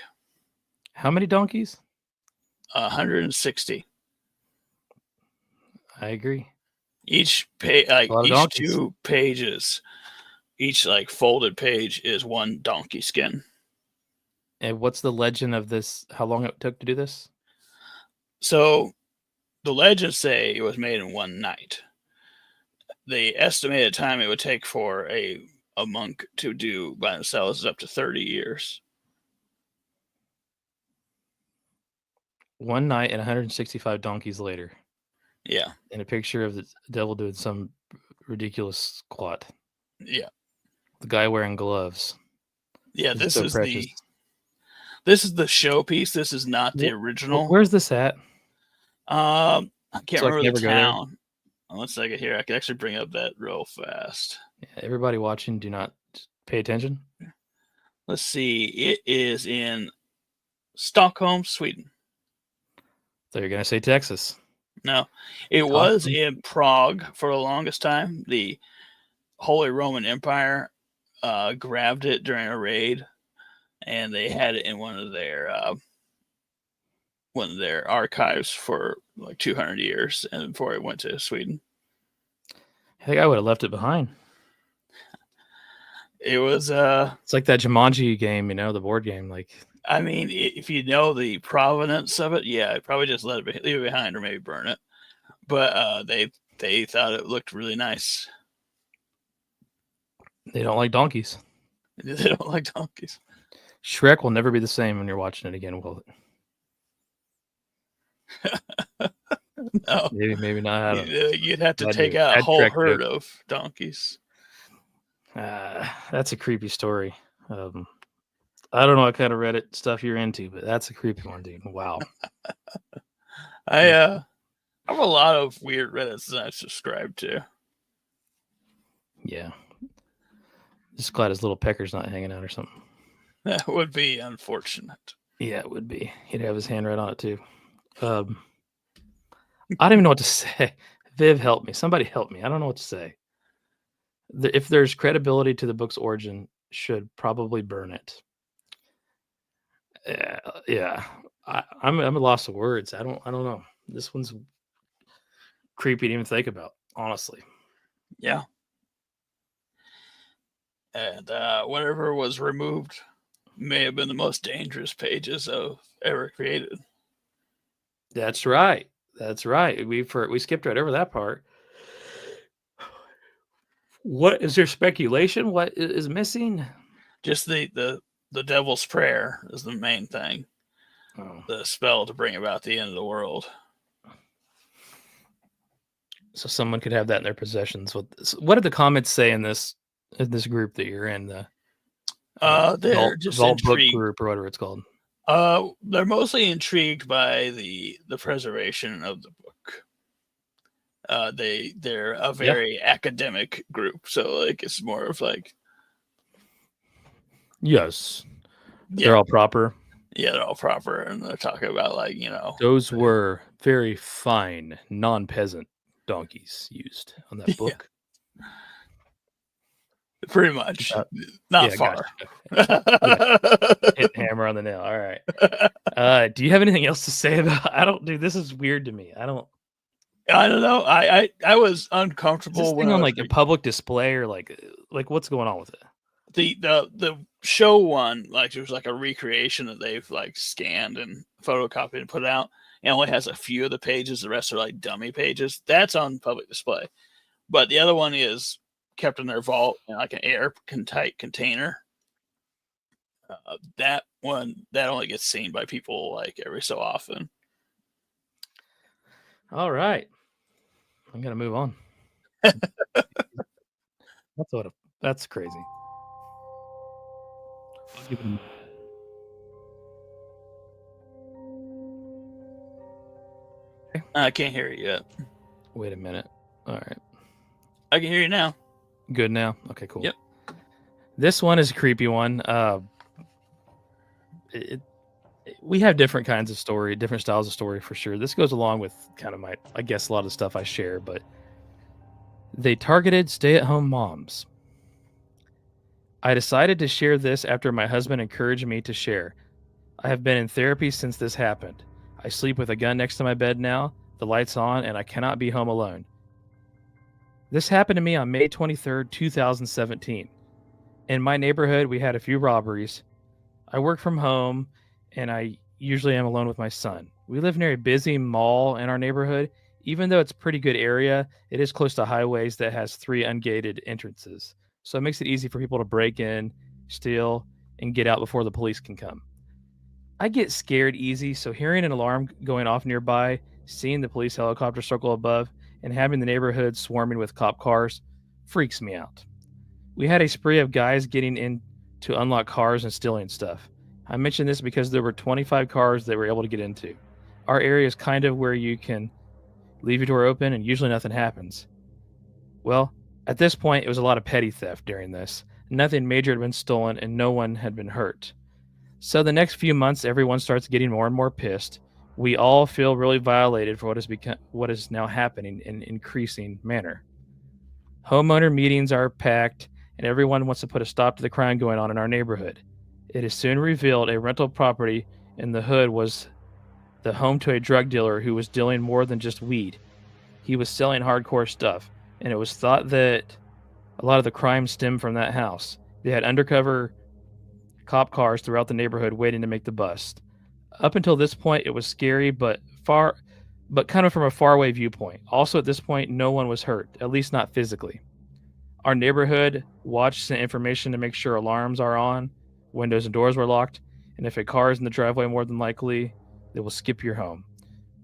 How many donkeys? 160. I agree. Each donkeys. 2 pages, each folded page is one donkey skin. And what's the legend of this? How long it took to do this? So the legends say it was made in one night. The estimated time it would take for a monk to do by themselves is up to 30 years. One night and 165 donkeys later. Yeah. And a picture of the devil doing some ridiculous squat. Yeah. The guy wearing gloves. Yeah, It's this so is precious. this is the showpiece. This is not the original. Where's this at? I can't So I can remember the never go there? town. One second here. I can actually bring up that real fast. Yeah, everybody watching, do not pay attention. Let's see. It is in Stockholm, Sweden. So you're going to say Texas. No, it was in Prague for the longest time. The Holy Roman Empire grabbed it during a raid, and they had it in one of their archives for 200 years, and before it went to Sweden. I think I would have left it behind. It was It's like that Jumanji game, the board game. I mean, if you know the provenance of it, yeah, I'd probably just leave it behind or maybe burn it. But they thought it looked really nice. They don't like donkeys. They don't like donkeys. Shrek will never be the same when you're watching it again, will it? No, Maybe not. you'd have to I'd take do- out a I'd whole track herd it. of donkeys. That's a creepy story. I don't know what kind of Reddit stuff you're into, but that's a creepy one, dude. Wow. I have a lot of weird Reddits that I subscribe to. Yeah. Just glad his little pecker's not hanging out or something. That would be unfortunate. Yeah, it would be. He'd have his hand right on it too. I don't even know what to say. Viv, help me. Somebody help me. I don't know what to say. If there's credibility to the book's origin, should probably burn it. Yeah. I'm at a loss of words. I don't know. This one's creepy to even think about, honestly. Yeah. And whatever was removed may have been the most dangerous pages of ever created. That's right. That's right. We skipped right over that part. What is there speculation? What is missing? Just the devil's prayer is the main thing. Oh. The spell to bring about the end of the world. So someone could have that in their possessions. What did the comments say in this group that you're in? The They're just Vault Book intrigued. group or whatever it's called. They're mostly intrigued by the preservation of the book. They're a very academic group, so like it's more of like Yes, they're all proper. Yeah, they're all proper, and they're talking about like Those were very fine, non-peasant donkeys used on that book. Pretty much, not far. Gotcha. Hit hammer on the nail. All right. Do you have anything else to say about? I don't. Dude, this is weird to me. I don't know. I was uncomfortable is this when thing I on was like a public display or like what's going on with it? the show one, like there's like a recreation that they've like scanned and photocopied and put out. It only has a few of the pages. The rest are like dummy pages. That's on public display. But the other one is kept in their vault in like an airtight container. That one, that only gets seen by people like every so often. All right. I'm going to move on. That's crazy. I can't hear you yet. Wait a minute. All right. I can hear you now. Good now? Okay, cool. Yep. This one is a creepy one. We have different kinds of story, different styles of story for sure. This goes along with kind of I guess a lot of the stuff I share, but they targeted stay-at-home moms. I decided to share this after my husband encouraged me to share. I have been in therapy since this happened. I sleep with a gun next to my bed now, the lights on, and I cannot be home alone. This happened to me on May 23rd, 2017. In my neighborhood, we had a few robberies. I work from home, and I usually am alone with my son. We live near a busy mall in our neighborhood. Even though it's a pretty good area, it is close to highways that has 3 ungated entrances. So it makes it easy for people to break in, steal, and get out before the police can come. I get scared easy, so hearing an alarm going off nearby, seeing the police helicopter circle above, and having the neighborhood swarming with cop cars freaks me out. We had a spree of guys getting in to unlock cars and stealing stuff. I mention this because there were 25 cars that were able to get into. Our area is kind of where you can leave your door open and usually nothing happens. Well, at this point, it was a lot of petty theft during this. Nothing major had been stolen and no one had been hurt. So the next few months, everyone starts getting more and more pissed. We all feel really violated for what is now happening in increasing manner. Homeowner meetings are packed, and everyone wants to put a stop to the crime going on in our neighborhood. It is soon revealed a rental property in the hood was the home to a drug dealer who was dealing more than just weed. He was selling hardcore stuff, and it was thought that a lot of the crime stemmed from that house. They had undercover cop cars throughout the neighborhood waiting to make the bust. Up until this point, it was scary, but kind of from a faraway viewpoint. Also, at this point, no one was hurt, at least not physically. Our neighborhood watch sent information to make sure alarms are on, windows and doors were locked, and if a car is in the driveway, more than likely, they will skip your home.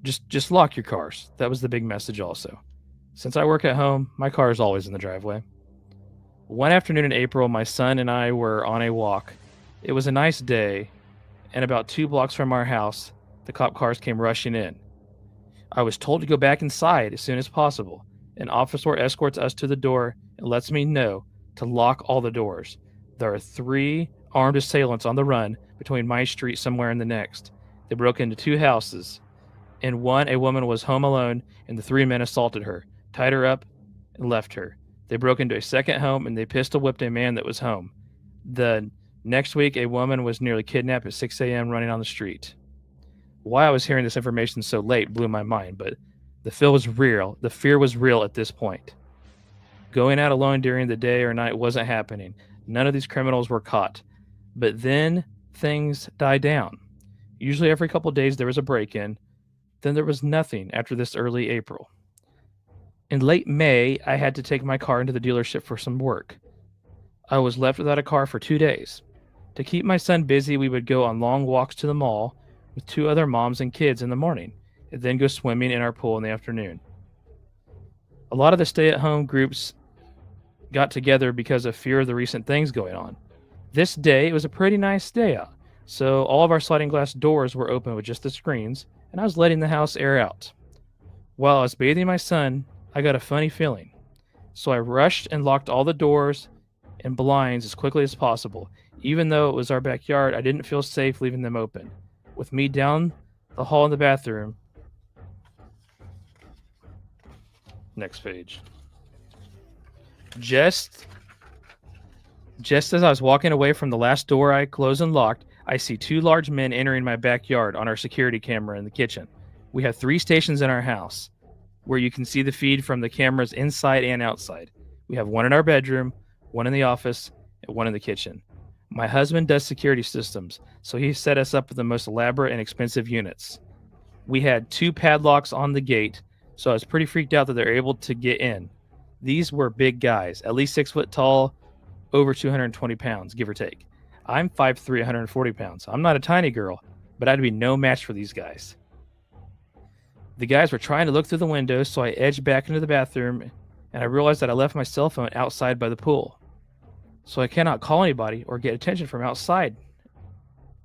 Just lock your cars. That was the big message also. Since I work at home, my car is always in the driveway. One afternoon in April, my son and I were on a walk. It was a nice day, and about 2 blocks from our house, the cop cars came rushing in. I was told to go back inside as soon as possible. An officer escorts us to the door and lets me know to lock all the doors. There are 3 armed assailants on the run between my street somewhere and the next. They broke into 2 houses. In one, a woman was home alone, and the 3 men assaulted her, tied her up, and left her. They broke into a second home, and they pistol whipped a man that was home. The next week, a woman was nearly kidnapped at 6 a.m. running on the street. Why I was hearing this information so late blew my mind, but the fear was real. The fear was real at this point. Going out alone during the day or night wasn't happening. None of these criminals were caught. But then things died down. Usually every couple of days there was a break-in. Then there was nothing after this early April. In late May, I had to take my car into the dealership for some work. I was left without a car for 2 days. To keep my son busy, we would go on long walks to the mall with 2 other moms and kids in the morning, and then go swimming in our pool in the afternoon. A lot of the stay-at-home groups got together because of fear of the recent things going on. This day, it was a pretty nice day out, so all of our sliding glass doors were open with just the screens, and I was letting the house air out. While I was bathing my son, I got a funny feeling, so I rushed and locked all the doors and blinds as quickly as possible. Even though it was our backyard, I didn't feel safe leaving them open. With me down the hall in the bathroom. Next page. Just as I was walking away from the last door I closed and locked, I see 2 large men entering my backyard on our security camera in the kitchen. We have 3 stations in our house where you can see the feed from the cameras inside and outside. We have one in our bedroom, one in the office, and one in the kitchen. My husband does security systems, so he set us up with the most elaborate and expensive units. We had 2 padlocks on the gate, so I was pretty freaked out that they're able to get in. These were big guys, at least 6 foot tall, over 220 pounds, give or take. I'm 5'3", 140 pounds. I'm not a tiny girl, but I'd be no match for these guys. The guys were trying to look through the windows, so I edged back into the bathroom, and I realized that I left my cell phone outside by the pool. So I cannot call anybody or get attention from outside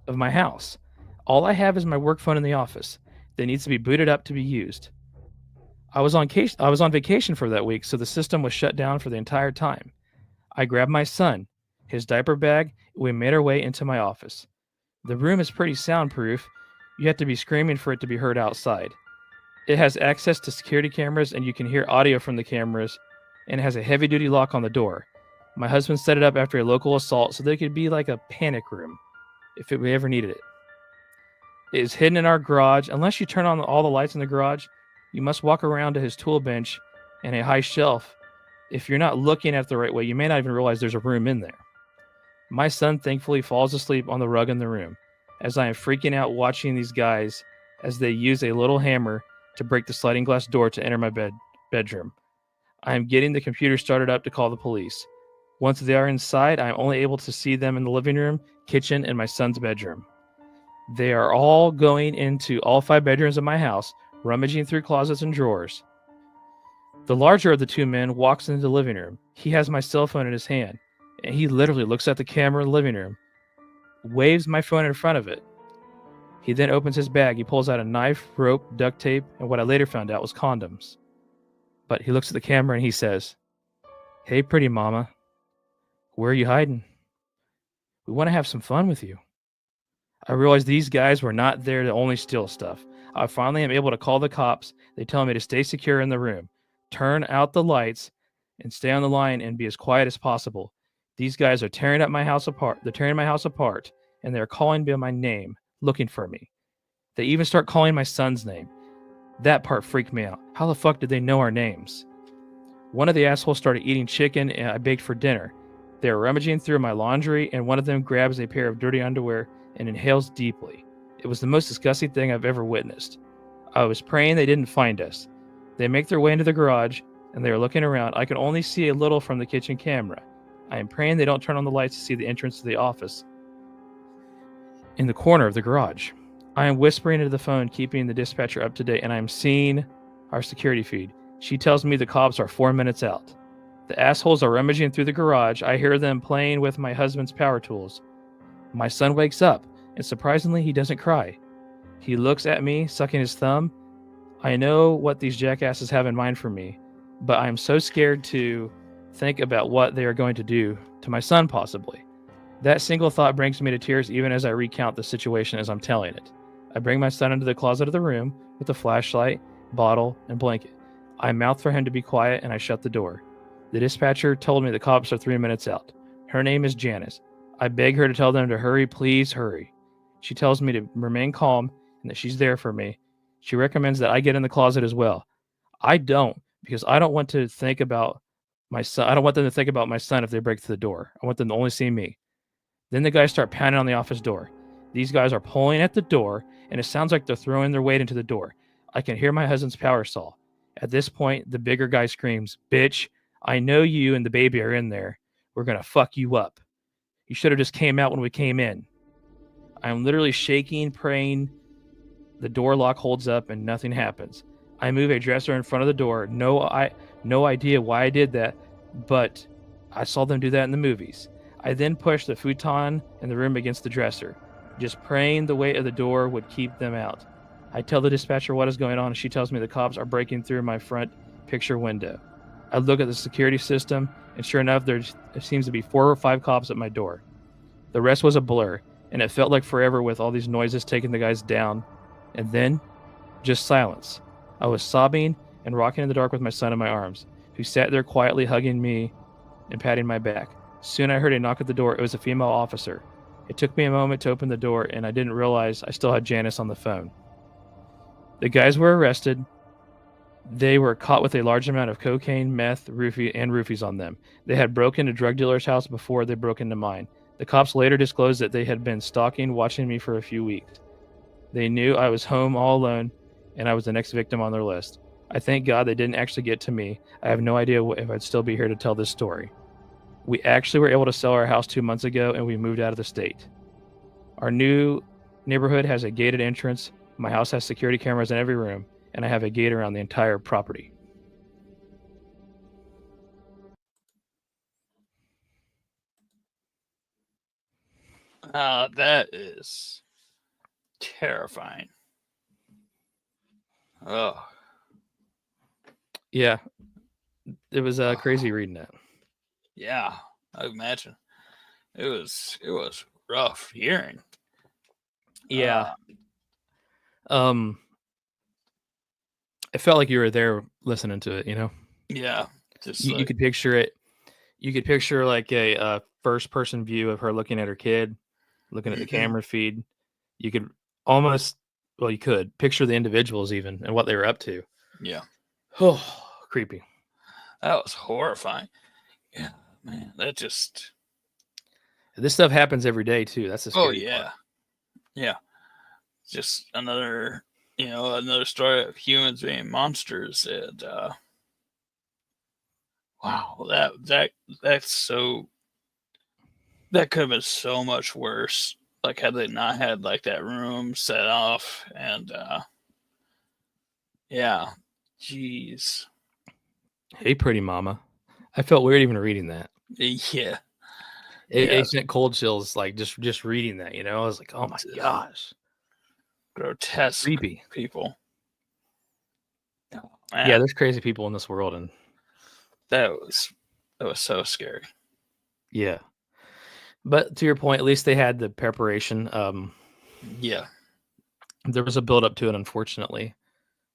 of my house. All I have is my work phone in the office that needs to be booted up to be used. I was on vacation for that week, so the system was shut down for the entire time. I grabbed my son, his diaper bag, and we made our way into my office. The room is pretty soundproof. You have to be screaming for it to be heard outside. It has access to security cameras, and you can hear audio from the cameras, and it has a heavy-duty lock on the door. My husband set it up after a local assault so that it could be like a panic room if we ever needed it. It is hidden in our garage. Unless you turn on all the lights in the garage, you must walk around to his tool bench and a high shelf. If you're not looking at it the right way, you may not even realize there's a room in there. My son thankfully falls asleep on the rug in the room as I am freaking out watching these guys as they use a little hammer to break the sliding glass door to enter my bedroom. I am getting the computer started up to call the police. Once they are inside, I am only able to see them in the living room, kitchen, and my son's bedroom. They are all going into all 5 bedrooms of my house, rummaging through closets and drawers. The larger of the 2 men walks into the living room. He has my cell phone in his hand, and he literally looks at the camera in the living room, waves my phone in front of it. He then opens his bag. He pulls out a knife, rope, duct tape, and what I later found out was condoms. But he looks at the camera and he says, "Hey, pretty mama, where are you hiding? We want to have some fun with you." I realized these guys were not there to only steal stuff. I finally am able to call the cops. They tell me to stay secure in the room, turn out the lights, and stay on the line and be as quiet as possible. These guys are tearing my house apart, and they're calling by my name, looking for me. They even start calling my son's name. That part freaked me out. How the fuck did they know our names? One of the assholes started eating chicken I baked for dinner. They were rummaging through my laundry, and one of them grabs a pair of dirty underwear and inhales deeply. It was the most disgusting thing I've ever witnessed. I was praying they didn't find us. They make their way into the garage, and they are looking around. I can only see a little from the kitchen camera. I am praying they don't turn on the lights to see the entrance to the office in the corner of the garage. I am whispering into the phone, keeping the dispatcher up to date, and I am seeing our security feed. She tells me the cops are 4 minutes out. The assholes are rummaging through the garage. I hear them playing with my husband's power tools. My son wakes up, and surprisingly, he doesn't cry. He looks at me, sucking his thumb. I know what these jackasses have in mind for me, but I am so scared to think about what they are going to do to my son, possibly. That single thought brings me to tears even as I recount the situation as I'm telling it. I bring my son into the closet of the room with a flashlight, bottle, and blanket. I mouth for him to be quiet, and I shut the door. The dispatcher told me the cops are 3 minutes out. Her name is Janice. I beg her to tell them to hurry, please hurry. She tells me to remain calm and that she's there for me. She recommends that I get in the closet as well. I don't, because I don't want to think about my son. I don't want them to think about my son if they break through the door. I want them to only see me. Then the guys start pounding on the office door. These guys are pulling at the door, and it sounds like they're throwing their weight into the door. I can hear my husband's power saw. At this point, the bigger guy screams, "Bitch, I know you and the baby are in there. We're going to fuck you up. You should have just came out when we came in." I'm literally shaking, praying. The door lock holds up and nothing happens. I move a dresser in front of the door. No idea why I did that, but I saw them do that in the movies. I then push the futon in the room against the dresser, just praying the weight of the door would keep them out. I tell the dispatcher what is going on, and she tells me the cops are breaking through my front picture window. I look at the security system, and sure enough, there seems to be 4 or 5 cops at my door. The rest was a blur, and it felt like forever with all these noises taking the guys down. And then, just silence. I was sobbing and rocking in the dark with my son in my arms, who sat there quietly hugging me and patting my back. Soon I heard a knock at the door. It was a female officer. It took me a moment to open the door, and I didn't realize I still had Janice on the phone. The guys were arrested. They were caught with a large amount of cocaine, meth, roofies on them. They had broken a drug dealer's house before they broke into mine. The cops later disclosed that they had been stalking, watching me for a few weeks. They knew I was home all alone, and I was the next victim on their list. I thank God they didn't actually get to me. I have no idea if I'd still be here to tell this story. We actually were able to sell our house 2 months ago, and we moved out of the state. Our new neighborhood has a gated entrance. My house has security cameras in every room, and I have a gate around the entire property. That is terrifying. Oh, Yeah, it was crazy reading that. yeah. I imagine it was rough hearing. Yeah. It felt like you were there listening to it, you know? Yeah. Just You could picture it. You could picture like a first-person view of her looking at her kid, looking at the camera feed. You could almost, well, you could picture the individuals even and what they were up to. yeah. Oh, creepy. That was horrifying. Yeah, man. That just. This stuff happens every day too. That's the Oh scary yeah, part. yeah. Just another story of humans being monsters, and wow, that's so. That could have been so much worse. Like had they not had like that room set off, and yeah, jeez, Hey, pretty mama. I felt weird even reading that. yeah, It sent cold chills, like just reading that. You know, I was like, oh my gosh, grotesque creepy. people. Yeah, Man, there's crazy people in this world, and that was so scary. yeah. But to your point, at least they had the preparation. Yeah, There was a build up to it, unfortunately.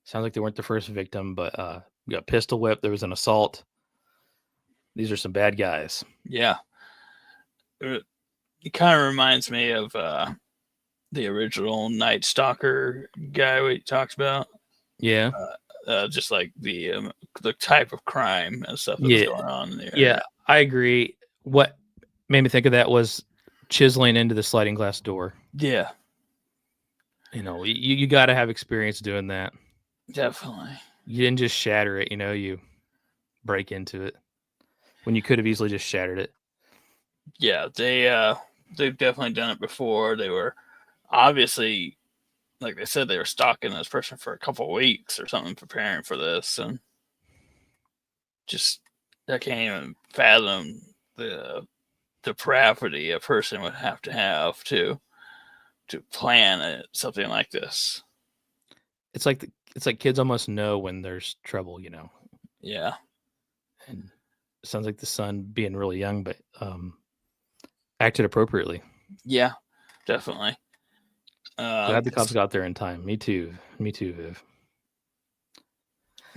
Sounds like they weren't the first victim, but we got pistol whipped. There was an assault. These are some bad guys. yeah. It kind of reminds me of the original Night Stalker guy we talked about. Yeah. Just like the type of crime and stuff that's going on there. Yeah, I agree. What made me think of that was chiseling into the sliding glass door. Yeah, You know, you got to have experience doing that. definitely. You didn't just shatter it, you know, you break into it when you could have easily just shattered it. Yeah, they've definitely done it before. They were obviously, like they said, they were stalking this person for a couple of weeks or something, preparing for this, and just I can't even fathom the depravity a person would have to plan something like this. It's like kids almost know when there's trouble, Yeah. And it sounds like the son being really young, but acted appropriately. Yeah, definitely. Glad the cops got there in time. Me too, Viv.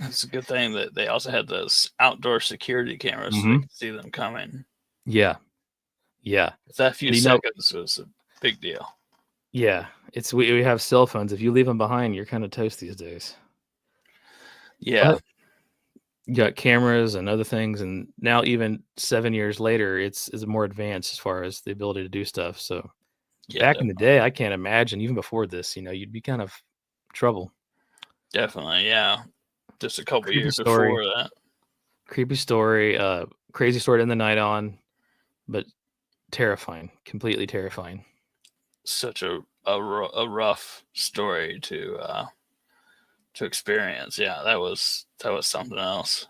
It's a good thing that they also had those outdoor security cameras so they could see them coming. Yeah. That few seconds was a big deal. Yeah, we have cell phones. If you leave them behind, you're kind of toast these days. Yeah. But you got cameras and other things, and now even 7 years later, it's more advanced as far as the ability to do stuff. So back in the day, I can't imagine, even before this, you'd be kind of trouble. Definitely, yeah. Just a couple years story. before that. Creepy story, crazy story to end the night on, but terrifying, completely terrifying. Such a rough story to experience. Yeah, that was something else.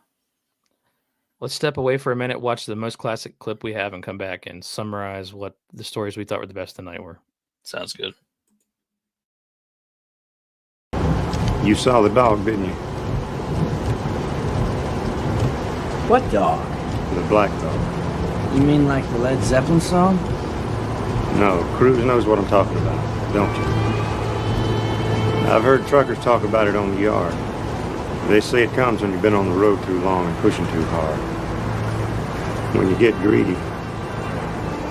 Let's step away for a minute, watch the most classic clip we have, and come back and summarize what the stories we thought were the best tonight were. Sounds good. You saw the dog, didn't you? What dog? The black dog. You mean like the Led Zeppelin song? No, Cruz knows what I'm talking about, don't you? I've heard truckers talk about it on the yard. They say it comes when you've been on the road too long and pushing too hard. When you get greedy.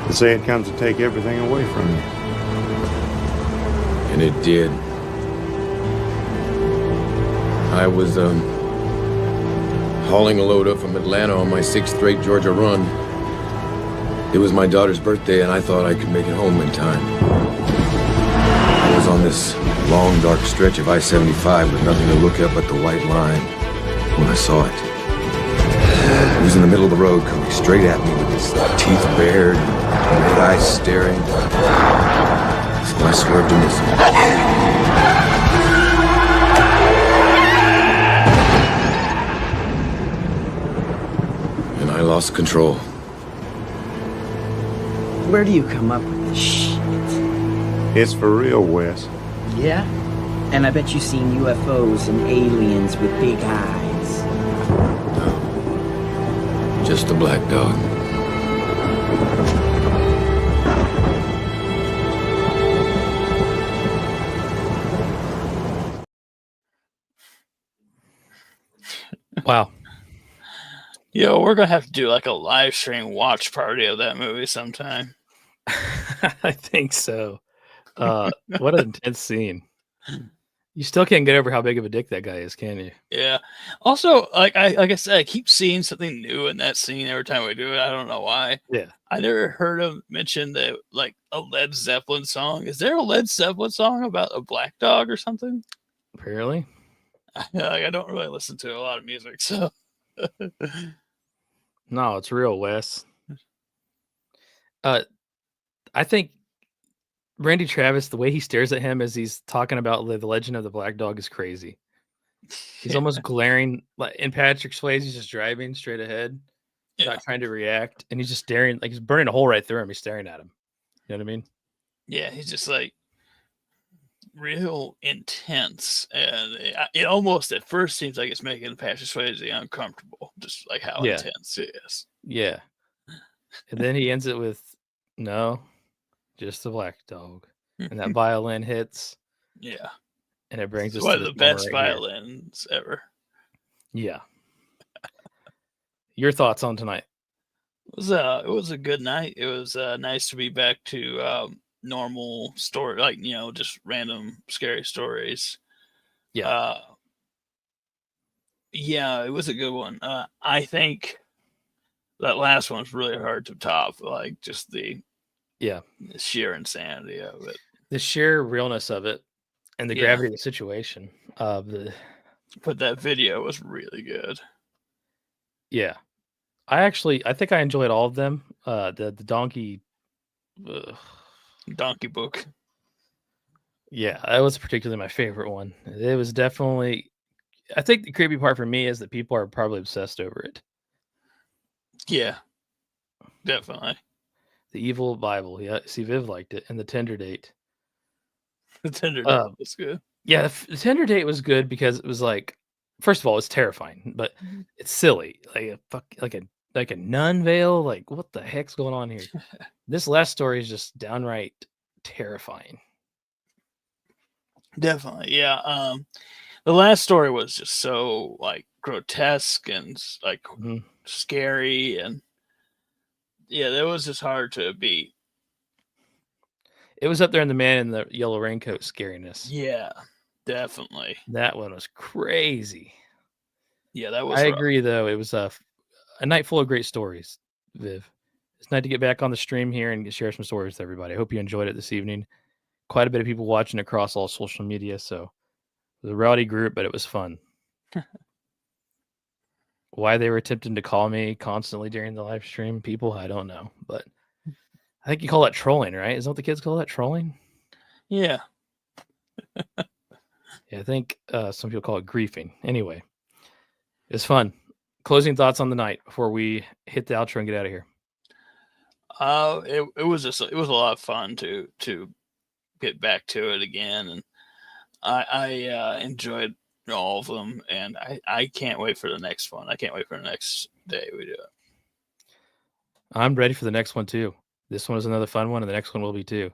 They say it comes to take everything away from you. And it did. I was hauling a load up from Atlanta on my 6th straight Georgia run. It was my daughter's birthday, and I thought I could make it home in time. I was on this long, dark stretch of I-75 with nothing to look at but the white line when I saw it. He was in the middle of the road, coming straight at me with his teeth bared, red eyes staring. So I swerved to miss him. And I lost control. Where do you come up with this shit? It's for real, Wes. Yeah? And I bet you've seen UFOs and aliens with big eyes. No. Just a black dog. Wow. Yo, we're gonna have to do like a live stream watch party of that movie sometime. I think so. What an intense scene. You still can't get over how big of a dick that guy is, can you? Yeah. Also, like I said, I keep seeing something new in that scene every time we do it. I don't know why. Yeah. I never heard him mention that, like, a Led Zeppelin song. Is there a Led Zeppelin song about a black dog or something? Apparently. I don't really listen to a lot of music, so. No, it's real, Wes. I think Randy Travis, the way he stares at him as he's talking about the legend of the black dog is crazy. He's almost glaring. Like in Patrick Swayze, he's just driving straight ahead, not trying to react, and he's just staring, like he's burning a hole right through him. He's staring at him. You know what I mean? Yeah, he's just like real intense, and it almost at first seems like it's making Patrick Swayze uncomfortable, just like how intense it is. Yeah, and then he ends it with no, just the black dog, and that violin hits. Yeah, and it brings us one to of the best violins ever. Yeah. Your thoughts on tonight? It was a good night. It was nice to be back to normal story, like, you know, just random scary stories. Yeah. Yeah, it was a good one. I think that last one's really hard to top, like just the sheer insanity of it, the sheer realness of it, and the gravity of the situation. But that video was really good. Yeah, I think I enjoyed all of them. The donkey book. Yeah, that was particularly my favorite one. It was definitely. I think the creepy part for me is that people are probably obsessed over it. Yeah, definitely. The Evil Bible. Yeah, see, Viv liked it, and The Tender Date. The Tender Uh, Date was good. Yeah, the Tender Date was good because it was like, first of all, it's terrifying, but it's silly. Like a nun veil. Like, what the heck's going on here? This last story is just downright terrifying. Definitely, yeah. The last story was just so like grotesque and like Mhm. scary, and yeah, that was just hard to beat. It was up there in the man in the yellow raincoat scariness. Yeah, definitely. That one was crazy. Yeah, that was I rough. agree, though. It was a night full of great stories, Viv. It's nice to get back on the stream here and share some stories with everybody. I hope you enjoyed it this evening. Quite a bit of people watching across all social media, so it was a rowdy group, but it was fun. Why they were attempting to call me constantly during the live stream, people, I don't know. But I think you call that trolling, right? Isn't what the kids call that, trolling? Yeah. Yeah, I think some people call it griefing. Anyway, it's fun. Closing thoughts on the night before we hit the outro and get out of here. It was a lot of fun to get back to it again, and I enjoyed all of them, and I can't wait for the next one. I can't wait for the next day we do it. I'm ready for the next one too. This one is another fun one, and the next one will be too.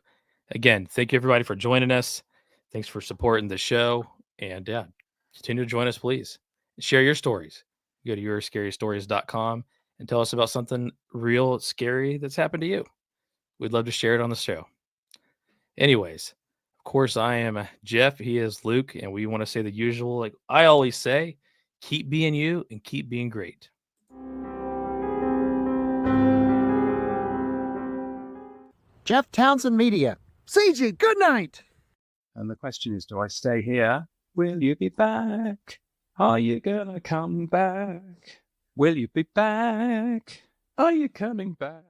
Again, thank you everybody for joining us. Thanks for supporting the show, and yeah, continue to join us, please. Share your stories. Go to yourscarystories.com and tell us about something real scary that's happened to you. We'd love to share it on the show. Anyways, of course, I am Jeff. He is Luke, and we want to say the usual, like I always say, keep being you and keep being great. Jeff Townsend Media. CG, good night. And the question is, do I stay here? Will you be back? Are you gonna come back? Will you be back? Are you coming back?